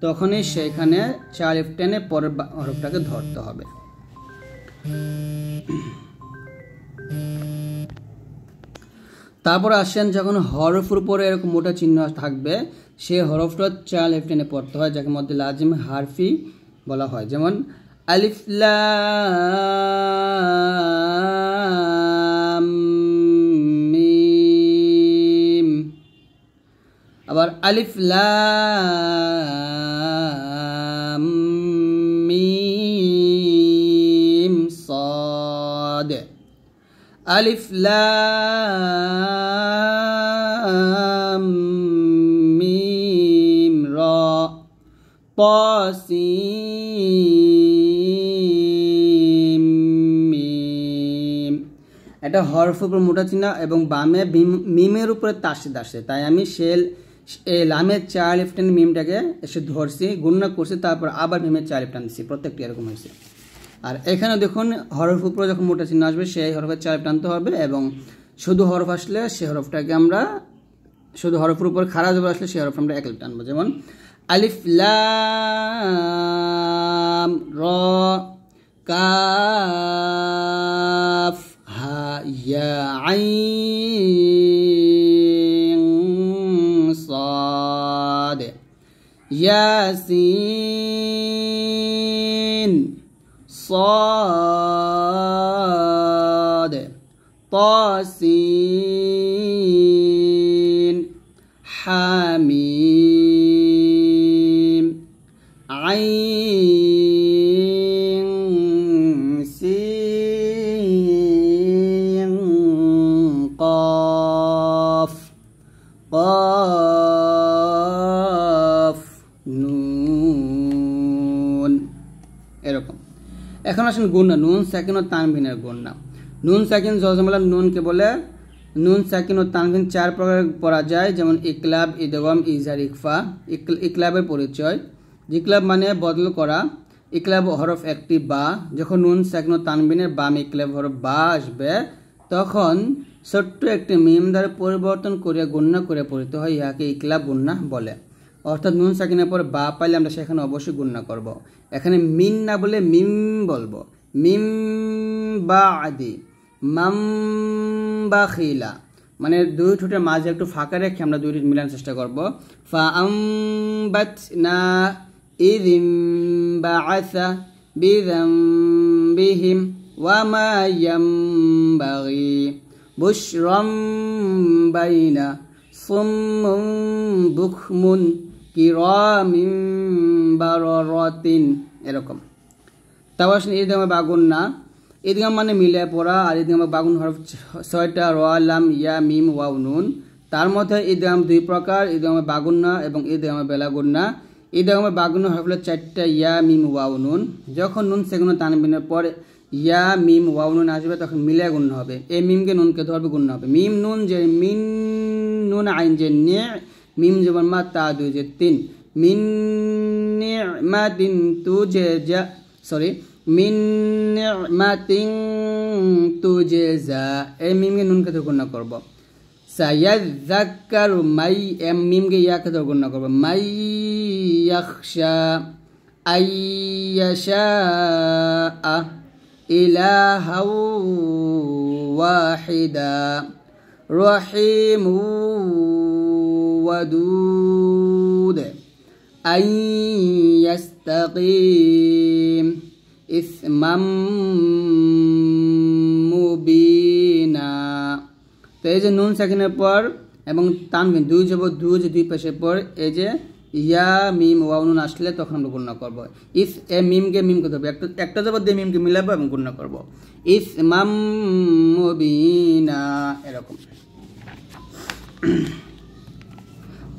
তখনই সেখানে 4 আলিফ টেনে পরের হরফটাকে ধরতে হবে। তারপর আসেন যখন হরফের উপরে এরকম মোটা চিহ্ন থাকবে সেই হরফটা 4 আলিফ টেনে পড়তে হয়, যাকে মধ্যে লাজিম হারফি বলা হয়। যেমন আলিফ লাম মিম। আবার আলিফ লাম মিম সাদ, আলিফ লাম মিম রা, তা সিন মিম। এটা হরফের উপর মোটা চিহ্ন এবং বামে মিমের উপরে তাসদিদ আসছে, তাই আমি লামের 4 আলিফ টান মিমটাকে এসে ধরছি, গুণনা করছি, তারপর আবার মিমের 4 আলিফ টান দিচ্ছি, প্রত্যেকটি এরকম হয়েছে। আর এখানে দেখুন হরফের উপরে যখন মোটা চিহ্ন আসবে সেই হরফের 4 আলিফ টানতে হবে, এবং শুধু হরফ আসলে সেই হরফটাকে আমরা শুধু হরফের উপর খাড়া জবর আসলে সেই হরফ আমরা 1 আলিফ টানবো। যেমন আলিফ লাম রা কাফ হা ইয়া আইন সাদ ইয়াসিন صاد طاسين حميم عين سين قاف قاف নুন। এরকম। এখন আসেন গুণনা, নুন সাকিন ও তানভিনের গুণনা। নুন সাকিন জজমালা নুনকে বলে নুন সাকিন ও তানভিন 4 প্রকার পড়া যায়, যেমন ইকলাব, ইদগম, ইজহার, ইখফা। ইকলাবের পরিচয়। ইকলাব মানে বদল করা। ইকলাব হরফ একটি বা, যখন নুন সাকিন ও তানভিনের বাম ইকলাব হরফ বা আসবে তখন ছোট্ট একটি মিম দ্বারা পরিবর্তন করে গুণনা করে পড়িতে হয়, ইহাকে ইকলাব গুণনা বলে। অর্থাৎ নুন সাকিনের পর বা পাইলে আমরা সেখানে অবশ্যই গুণনা করব। এখানে মিন না বলে মিম বলবো। মিম বা আদি মাম বা খিলা, মানে দুই ঠোঁটের মাঝে একটু ফাঁকা রেখে আমরা দুইটি মিলানোর চেষ্টা করবো। ফা আমবাতনা ইযিম বাআসা বিযামবিহিম ওয়া মা ইয়ামবাগি বুশরাম বাইনা সুম্মুন বুকমুন কিরামিন বারারাতিন। এরকম। তাও আসেন ঈদগামে বাগুন্না। ঈদগাম মানে মিলে পড়া, আর ঈদগামে বাগুন হরফ 6টা, র, লাম, ইয়া, মিম, ওয়াও, নুন। তার মধ্যে ঈদগাম 2 প্রকার, ঈদগামে বাগুন্না এবং ঈদগামে বেলাগুন্না। ঈদগামে বাগুন্না হরফ হলো 4টা, ইয়া, মিম, ওয়াও, নুন। যখন নুন সেগুন তানবিনের পর ইয়া, মিম, ওয়াও, নুন আসবে তখন মিলে গুণনা হবে। এই মিমকে নুনকে ধরবে গুণনা হবে। মিম নুন যে মিন, নুন আইন যে নে, মিম জবর মা, তা 2 যে 3। মিন নি'মাতিন তুজজা, সরি, মিন নি'মাতিন তুজজা, এই মিমকে নুনকে ধরে গুণনা করব। সায়াযাক্কারু মাই, এম মিমকে ইয়াকে ধরে গুণনা করব। মাই ইয়াখশা আইয়াশা ইলাহাও ওয়াহিদা রহিমু ওয়াদুদ আইয়াস্তাকিম ইসমাম মুবিনা। তো এই যে নুন সাকিনের পর এবং তানবিন 2 জবর 2 যে 2 পেশের পর এই যে ইয়া, মিম, ওয়াও, নুন আসলে তখন আমরা গুণনা করব। ইস এ মিমকে মিমকে ধরবো, একটা জবর দিয়ে মিমকে মিলাবো এবং গুণনা করব। ইসমাম মুবিনা। এরকম।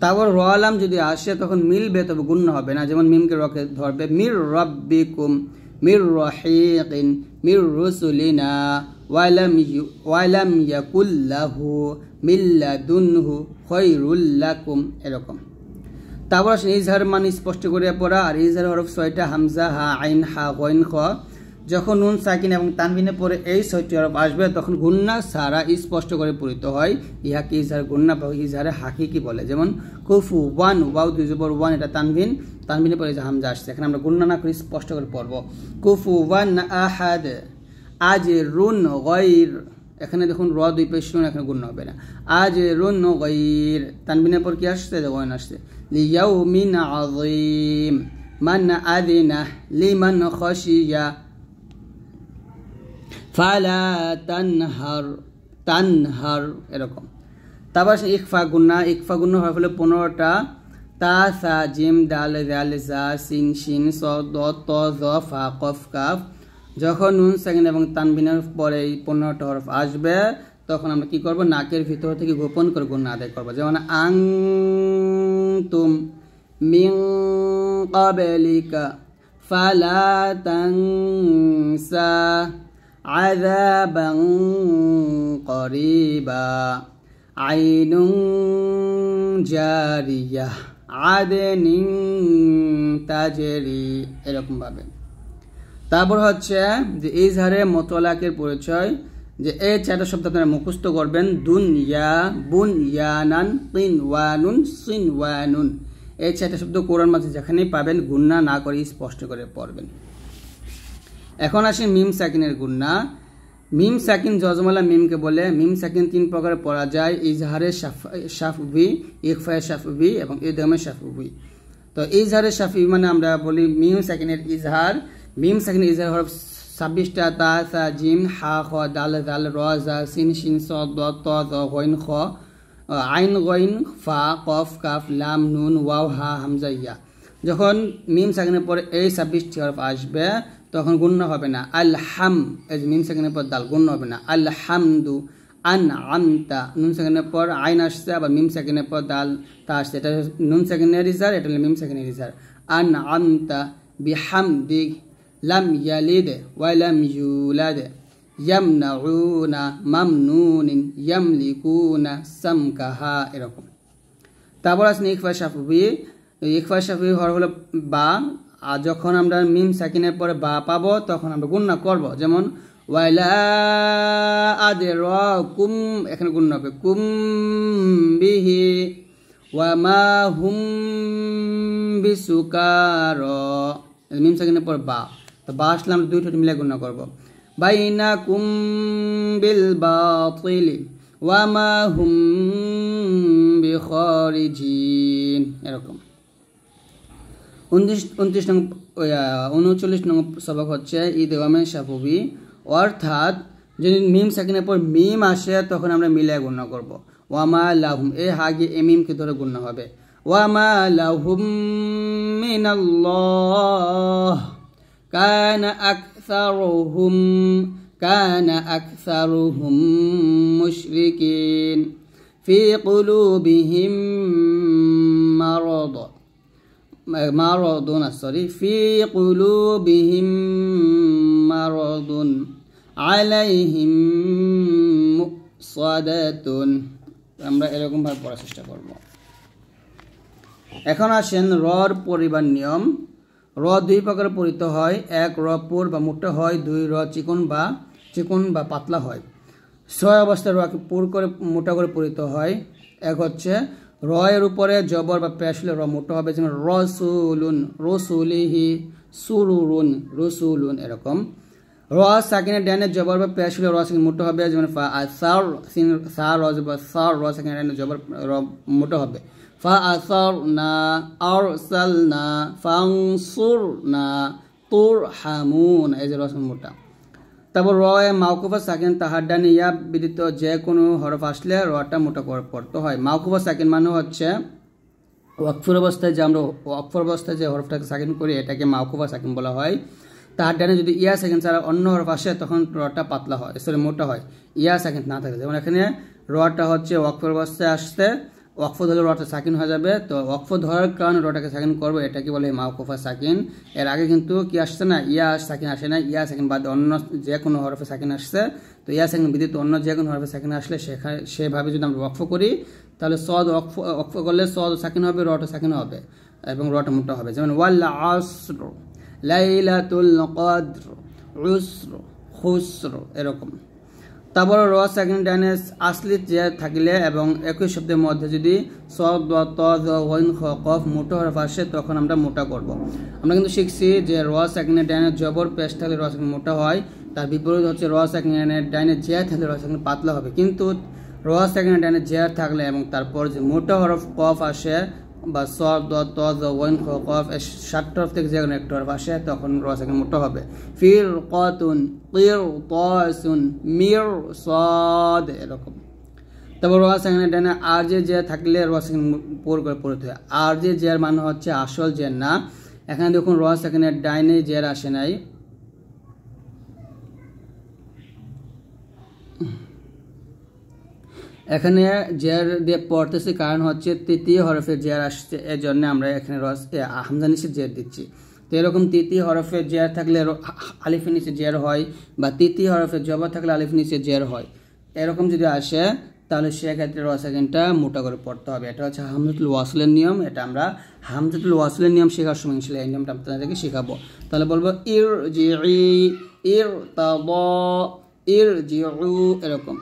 তারপর র আলাম যদি আসে তখন মিলবে, তবে গুণনা হবে না। যেমন মিমকে রকে ধরবে মির রাব্বিকুম, মির রাহিকিন, মির রুসুলিনা, ওয়ালাম ইয়াকুল্লাহু মিল্লাদুনহু খায়রুল লাকুম। এরকম। তারপর আসেন ইজহার মানে স্পষ্ট করে পড়া, আর ইজহার হরফ 6টা, হামজা, হা, আইন, হা, গইন, খ। যখন নুন সাকিন এবং তানবিনের পরে এই 6টি হরফ আসবে তখন গুণনা সারা স্পষ্ট করে পড়িত হয়, ইহাকে ইজহার গুণনা বা ইজহারে হাকিকি বলে। যেমন কুফু ওয়ান, ওয়াও 2 জবর 1, এটা তানবিন, তানবিনের পরে যে হামজা আসছে এখানে আমরা গুণনা না করে স্পষ্ট করে পড়ব। কুফু ওয়ান আহাদ আজরুন গায়র, এখানে দেখুন র 2 পেশ, এখানে গুণনা হবে না। আজরুন গায়র, তানবিনের পর কি আসছে? গয়ন আসছে। লিয়াউমিন আযীম, মান আযিনা লিমান খাশিয়া ফালা তানহার, তানহার। এরকম। তারপর ইকফা গুন্না হরফ হলো 15টা। তা, সা, জিম, দাল, জাল, জা, সিন, শিন, স, দ, ত, জ, ফা, কফ, কাফ। যখন নুন সাকিন এবং তানবিনের পরে এই 15টা হরফ আসবে তখন আমরা কি করব, নাকের ভিতর থেকে গোপন করে গুন্না আদায় করব। যেমন আনতুম মিন ক্বাবলিকা ফালা তানসা আযাবান করিবা আইনুন জারিয়াহ আদনিন তাজরি, এরকম ভাবে। তারপর হচ্ছে যে ইজহারে মুতলাকের পরিচয়, যে এই 4টা শব্দ আপনারা মুখস্থ করবেন। দুনিয়া, বুনয়ানান, কিনওয়ানুন, সিনওয়ানুন। এই 4টা শব্দ কোরআন মাঝে যেখানেই পাবেন গুন্না না করে স্পষ্ট করে পড়বেন। এখন আসি মিম সাকিনের গুন্না। মিম সাকিন জজমালা মিমকে বলে। মিম সাকিন 3 প্রকারে পড়া যায়, ইজহারে শাফবি, ইখফায়ে শাফবি এবং ইদগামে শাফবি। তো ইজহারে শাফবি মানে আমরা বলি মিম সাকিনের ইজহার। মিম সাকিনের ইজহার হরফ 26টা। তা, সা, জিম, হা, খ, দাল, জাল, র, জা, সিন, শিন, স, দ, ত, জ, গইন, খ, আইন, গইন, ফা, কফ, কাফ, লাম, নুন, ওয়াও, হা, হামজা, ইয়া। যখন মিম সাকিনের পরে এই 26টি হরফ আসবে তখন গুণ্য হবে না। আলহাম, এই যে মিম সাকিনের পর দাল, গুণ্য হবে না। আলহামদু, আনআমতা, নুন সাকিনের পর আইন আসছে, আবার মিম সাকিনের পর দাল তা আসছে, এটা নুন সাকিনের ইজহার, এটা হলো মিম সাকিনের ইজহার। আনআমতা বিহামদিক, লাম ইয়ালিদ ওয়া লাম ইউলাদ, ইয়ামনাউনা, মামনুনিন, ইয়ামলিকুনা, সামকাহা, এরকম। তারপর আসলে ইখফা শাফবি। ইখফা শাফবি হরফ হলো বা। আর যখন আমরা মিম সাকিনের পরে বা পাবো তখন আমরা গুণনা করব। যেমন ওয়ালা আদরাকুম, এখানে গুণনা হবে কুম বিহি, ওয়া মা হুম বিসুকারা, মিম সাকিনের পর বা। তো বা আসলে আমরা 2 ঠোঁট মিলে গুণনা করব। বাইনাকুম বিল বাতিলি ওয়া মা হুম বিখারিজিন, এরকম। 39 নং সবক হচ্ছে ইদগামে শাফবি, অর্থাৎ যদি মিম সাকিনের পর মিম আসে তখন আমরা মিলে গুণনা করব। ওয়ামা লাহুম, এ হাগে এ মিমকে ধরে গুণনা হবে। ওয়ামা লাহুম মিনাল্লাহ কানা আকসারুহুম মুশরিকিন ফি কুলুবিহিম মারাদুন, ফি কুলুবিহিম মারাদুন আলাইহিম মুসাদাতুন। আমরা এরকম ভাবে পড়ার চেষ্টা করব। এখন আসেন রর পরিবার নিয়ম। র 2 প্রকারে পরিত হয়। 1 র পুর বা মোটা হয়, 2 র চিকন বা পাতলা হয়। 6 অবস্থায় রকে পুর করে মোটা করে পরিত হয়। 1 হচ্ছে র এর উপরে জবর বা পেশ হলে র মোটা হবে, যেমন রসুলুন, রসুলিহি, সুরুরুন, রসুলুন, এরকম। র সাকিনের ডানে জবর বা পেশ হলে র সাকিন মোটা হবে, যেমন ফা আসার, সিন, সা, র জবর সার, র সাকিনের ডানে জবর র মোটা হবে। ফা আসারনা, আরসালনা, ফানসুরনা, তুরহামুন, এই যে র সাকিন মোটা। তারপর র এ মাওকুফা সাকিন, তাহার ডানে ইয়া ব্যতীত যে কোনো হরফ আসলে রটা মোটা করে পড়তে হয়। মাওকুফা সাকিন মানে হচ্ছে ওয়াকফের অবস্থায় যে আমরা ওয়াকফের অবস্থায় যে হরফটাকে সাকিন করি এটাকে মাওকুফা সাকিন বলা হয়। তাহার ডানে যদি ইয়া সাকিন ছাড়া অন্য হরফ আসে তখন রটা পাতলা হয়, মোটা হয়, ইয়া সাকিন না থাকে। যেমন এখানে রটা হচ্ছে ওয়াকফের অবস্থায় আসতে, ওয়াকফ ধরলে রটা সাকিন হয়ে যাবে, তো ওয়াকফ ধরার কারণে রটাকে সাকিন করবো, এটাকে বলে মাওকুফা সাকিন। এর আগে কিন্তু কি আসছে না, ইয়া সাকিন আসে না, ইয়া সাকিন বাদে অন্য যে কোনো হরফে সাকিন আসছে। তো ইয়া সাকিন ব্যতীত অন্য যে কোনো হরফে সাকিন আসলে সেভাবে যদি আমরা ওয়াকফ করি তাহলে সদ ওয়াকফ করলে সদ সাকিন হবে, রটা সাকিন হবে এবং রটা মোটা হবে। যেমন ওয়াল আসর, লাইলাতুল কদর, উসর, খুসর, এরকম। তারপর র সাকিন ডানে আসলি যে থাকলে এবং একই শব্দের মধ্যে যদি সদ, ত, জ, গইন, খ, কফ মোটা হরফ আসে তখন আমরা মোটা করব। আমরা কিন্তু শিখছি যে র সাকিনের ডানে জবর পেশ থাকলে র সাকিন মোটা হয়, তার বিপরীত হচ্ছে র সাকিনের ডানে জের থাকলে র সাকিন পাতলা হবে। কিন্তু র সাকিনের ডানে জের থাকলে এবং তারপর যে মোটা হরফ কফ আসে বা সদ, ত, জ, গইন, খ, কফ 7টা হরফ থেকে যে কোনো একটা হরফ আসে তখন র সাকিন মোটা হবে। ফির কতুন, কির, তসুন, মির, সদ, এরকম। তারপর র সেকেন্ডের ডানে আর যে জের থাকলে র সেকেন্ড পুরো করে পড়তে হয়। আর যে জের মানে হচ্ছে আসল জের না। এখানে দেখুন র সেকেন্ডের ডাইনে জের আসে নাই, এখানে জের দিয়ে পড়তেছি কারণ হচ্ছে তৃতীয় হরফের জের আসছে, এর জন্য আমরা এখানে হামজা নিচে জের দিচ্ছি। তো এরকম তৃতীয় হরফের জের থাকলে আলিফের নিচে জের হয়, বা তৃতীয় হরফের জবর থাকলে আলিফ নিচে জের হয়। এরকম যদি আসে তাহলে সেক্ষেত্রে র সেকেন্ডটা মোটা করে পড়তে হবে। এটা হচ্ছে হামজাতুল ওয়াসলের নিয়ম। এটা আমরা হামজাতুল ওয়াসলের নিয়ম শেখার সময় ইনশাআল্লাহ এই নিয়মটা আপনাদেরকে শেখাবো। তাহলে বলবো ইরজিউ, এরকম।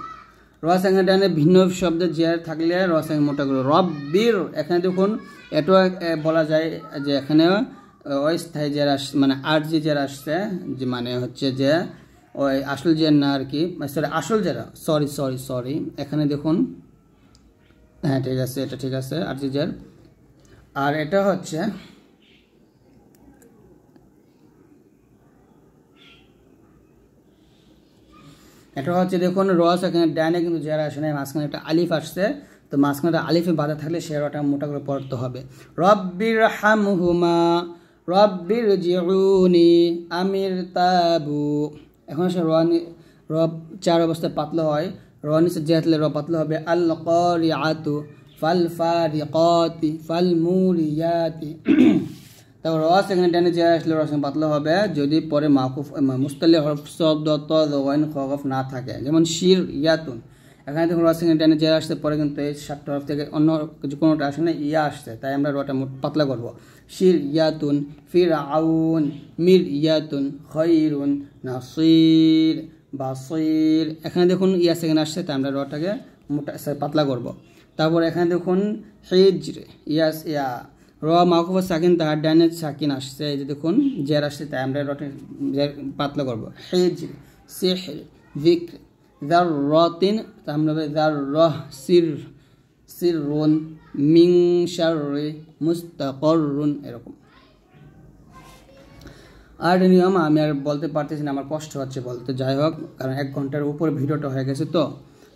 র সেকেন্ড ডানে ভিন্ন শব্দের জের থাকলে র সেকেন্ড মোটা করে রব্বির। এখানে দেখুন এটাও বলা যায় যে এখানে অস্থায়ী জের আসছে, মানে আর যে জের আসছে, যে মানে হচ্ছে যে ওই আসল জের না আর কি, সরি আসল জেরা, সরি এখানে দেখুন, হ্যাঁ ঠিক আছে, এটা ঠিক আছে আর যে জের। আর এটা হচ্ছে দেখুন র সেকেন্ড ডানে কিন্তু জের আসে নাই, মাঝখানে একটা আলিফ আসছে, তো মাঝখানে আলিফে বাধা থাকলে সে রটা মোটা করে পড়তে হবে। রব্বির হামহুমা রব্বির জিউনি আমির তাবু। এখন সে র চার অবস্থায় পাতলা হয়, র নিচে জের থাকলে র পাতলা হবে। আল কারিআতু ফাল ফারিকাতি ফাল মুরিয়াতি। তারপর র সেকেন্ড ডানে জের আসলে র সেকেন্ড পাতলা হবে যদি পরে মাকুফ মুস্তালি হরফ শব্দ ত ওয়াইন খগফ না থাকে, যেমন শির ইয়াতুন। এখানে দেখুন র সেকেন্ড ডানে জের আসতে পরে কিন্তু এই 7টা হরফ থেকে অন্য কিছু কোনোটা আসে না, ইয়া আসছে, তাই আমরা রটা পাতলা করবো। শির ইয়াতুন, ফিরআউন, মির ইয়াতুন, খৈরুন, নাসির, বাসির। এখানে দেখুন ইয়া সেকেন্ড আসছে, তাই আমরা রটাকে মোটা পাতলা করব। তারপর এখানে দেখুন হিজর, ইয়া র মাকুফ সাকিন, তার ডাইনে সাকিন আসছে, এই যে দেখুন জের আসছে, তাই আমরা রটা পাতলা করবো। হিজর, সিহর, যিকর, যাররাতিন, তা আমরা যাররাহ, সিররুন, মিন শাররি মুস্তাকররুন, এরকম। আর নিয়ম আমি আর বলতে পারতেছি না, আমার কষ্ট হচ্ছে বলতে, যাই হোক, কারণ 1 ঘন্টার উপর ভিডিওটা হয়ে গেছে, তো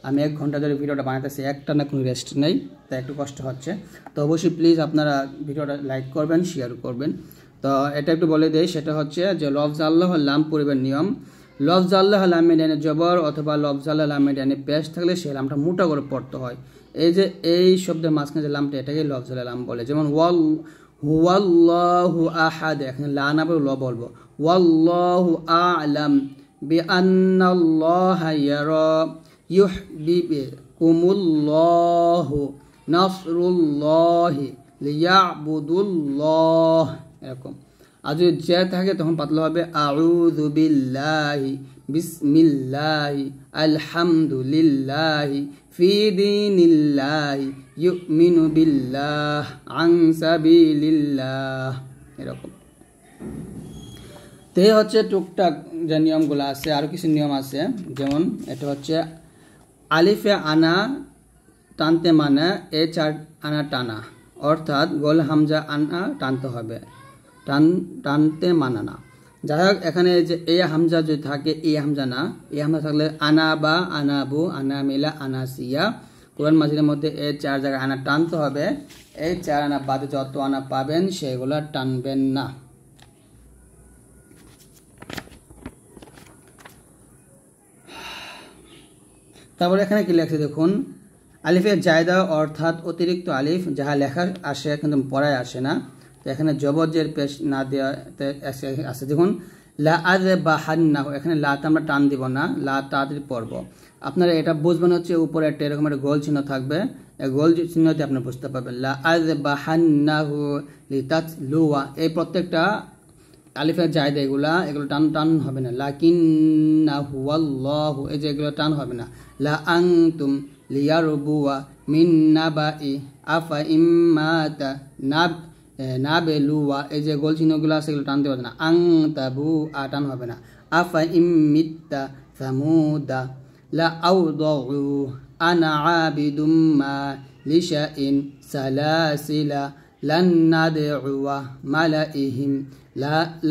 আমি 1 ঘন্টা ধরে ভিডিওটা বানাতেছি, একটা না কোনো রেস্ট নেই, তাই একটু কষ্ট হচ্ছে। তো অবশ্যই প্লিজ আপনারা ভিডিওটা লাইক করবেন, শেয়ার করবেন। তো এটা একটু বলে দেই, সেটা হচ্ছে যে লফজ আল্লাহ লাম পরিবার নিয়ম। লফজ আল্লাহ লামে ডানে জবর অথবা লফজ আল্লাহ লামে ডানে পেশ থাকলে সেই লামটা মোটা করে পড়তে হয়। এই যে এই শব্দের মাঝখানে যে লামটা, এটাকে লফজ আল্লাহ লাম বলে। যেমন হুয়াল্লাহু আহাদ, এখানে লা না বলে ল বলবো। ওয়াল্লাহু আ'লাম বিআন্নাল্লাহা ইয়ারা ইউহবিবকুমুল্লাহু নাসরুল্লাহি লিয়াবুদুল্লাহ, এরকম। আর যদি জের থাকে তখন পাতলা হবে আউযু বিল্লাহি বিসমিল্লাহি আলহামদুলিল্লাহি ফি দীনিল্লাহি ইউমিনু বিল্লাহ আন সাবিলিল্লাহ, এরকম। তো এই হচ্ছে টুকটাক যে নিয়মগুলো আছে। আরও কিছু নিয়ম আছে, যেমন এটা হচ্ছে আলিফে আনা টানতে মানে এ 4 আনা টানা, অর্থাৎ গোল হামজা আনা টানতে হবে, টানতে মানা না। যাই হোক, এখানে যে এই হামজা যদি থাকে, এই হামজা না, এই হামজা থাকলে আনা বা আনাবু, আনা মিলা, আনাসিয়া, কোরআন মাজিদের মধ্যে এই 4 জায়গায় আনা টানতে হবে। এই 4 আনা বাদে যত আনা পাবেন সেগুলো টানবেন না। তারপরে এখানে কি লেখছে দেখুন, আলিফে জায়দা অর্থাৎ অতিরিক্ত আলিফ, যাহা লেখা আসে কিন্তু পড়ায় আসে না, তো এখানে জবরজের পেশ না দেওয়া আছে। দেখুন লা আযবাহান্নাহু, এখানে লাতে আমরা টান দিব না, লা তাড়াতাড়ি পড়ব। আপনারা এটা বুঝবেন হচ্ছে উপরে একটা এরকম একটা গোল চিহ্ন থাকবে, এই গোল চিহ্নতে আপনি বুঝতে পারবেন। লা আযবাহান্নাহু লিতাতলুয়া, এই প্রত্যেকটা আলিফের জায়দা এগুলো টান হবে না। লাকিন্নাহু আল্লাহু, এই যে এগুলো টান হবে না। লা আনতুম লিয়ারবুয়া মিন নাবাই আফা ইম্মাতা নাবেলুয়া, এই যে গোল চিহ্নগুলো আছে এগুলো টানতে হবে না। আংতাবু, টান হবে না। আফা ইম্মিত্তা সামুদা লা আউদাউ আনা আবিদুম মা লিশাইন সালাসিলা লান নাদউয়া মালাইহিম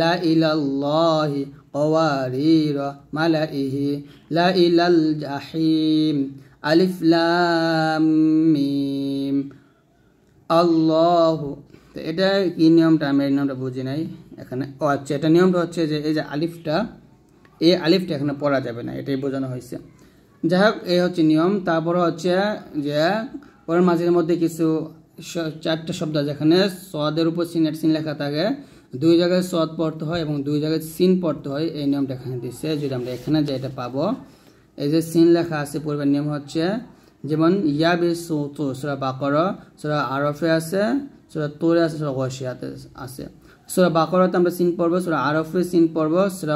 লা ইলাল্লাহি কওয়ারিরা মালাইহি লা ইলাল জাহিম আলিফ লাম মিম আল্লাহু। তো এটা কি নিয়মটা, আমি এই নিয়মটা বুঝি নাই এখানে। ও আচ্ছা, এটা নিয়মটা হচ্ছে যে এই যে আলিফটা, এই আলিফটা এখানে পড়া যাবে না, এটাই বোঝানো হয়েছে। যাই হোক, এই হচ্ছে নিয়ম। তারপরে হচ্ছে যে ওর মাঝের মধ্যে কিছু 4টা শব্দ যেখানে সদের উপর সিন লেখা থাকে, 2 জায়গায় সদ পড়তে হয় এবং 2 জায়গায় সিন পড়তে হয়, এই নিয়মটা এখানে দিচ্ছে। যদি আমরা এখানে যেটা পাবো, এই যে সিন লেখা আছে, পড়বার নিয়ম হচ্ছে যেমন ইয়াবিসুতু সূরা বাকারা, সূরা আরাফে আছে, সূরা তূরে আছে, সূরা গাশিয়াতে আছে। সূরা বাকারাতে আমরা সিন পড়বো, সূরা আরাফে সিন পড়বো, সূরা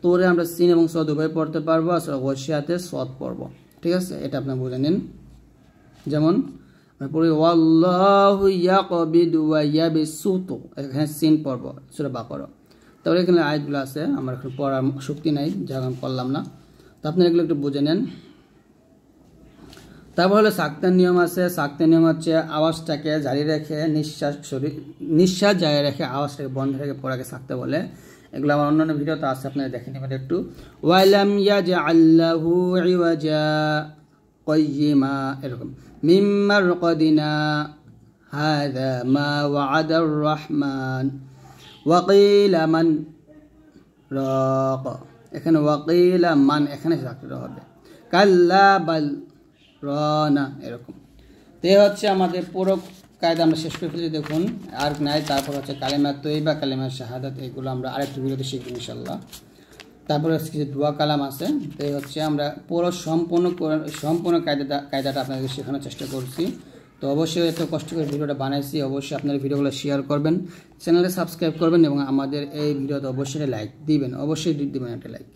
তূরে আমরা সিন এবং সদ উভয় পড়তে পারবো, আর সূরা গাশিয়াতে সদ পড়বো। ঠিক আছে, এটা আপনি বুঝে নিন। যেমন আমরা পড়ি ওয়াল্লাহু ইয়াকবিদু ওয়া ইয়াবিসুতু, এখানে সিন পড়বো সূরা বাকারা। তাহলে এখানে আয়াতগুলো আছে, আমার এখন পড়ার শক্তি নাই, যা আমি পড়লাম না, তো আপনি এগুলো একটু বুঝে নেন। তারপর হলো সাক্তার নিয়ম আছে। সাক্তার নিয়ম হচ্ছে আওয়াজটাকে জারি রেখে নিঃশ্বাস জারি রেখে আওয়াজটাকে বন্ধ রেখে পড়াকে সাক্তা বলে। এগুলো আমার অন্যান্য ভিডিওতে আছে, আপনারা দেখে নেবেন একটু। ওয়ালাম ইয়াজআল লাহু ইওয়াজা কাইয়িমা, এরকম। মিম্মার কদিনা হাযা মা ওয়া'আদার রহমান ওয়াকিলা মান রাক, এখানে ওয়াকিলা মান, এখানে সাক্তা হবে। কাল্লা বাল রানা, এরকম। তো এই হচ্ছে আমাদের পুরো কায়দা আমরা শেষ করে ফেলেছি, দেখুন আর নাই। তারপর হচ্ছে কালেমা তৈবা, কালেমা শাহাদাত, এগুলো আমরা আরেকটু ভিডিওতে শিখব ইনশাল্লাহ। তারপরে কিছু দোয়া কালাম আছে। তো এই হচ্ছে আমরা পুরো সম্পূর্ণ কায়দাটা আপনাদের শেখানোর চেষ্টা করছি। তো অবশ্যই এত কষ্ট করে ভিডিওটা বানাইছি, অবশ্যই আপনারা ভিডিওগুলো শেয়ার করবেন, চ্যানেলে সাবস্ক্রাইব করবেন এবং আমাদের এই ভিডিওতে অবশ্যই লাইক দিবেন, অবশ্যই দিবেন একটা লাইক।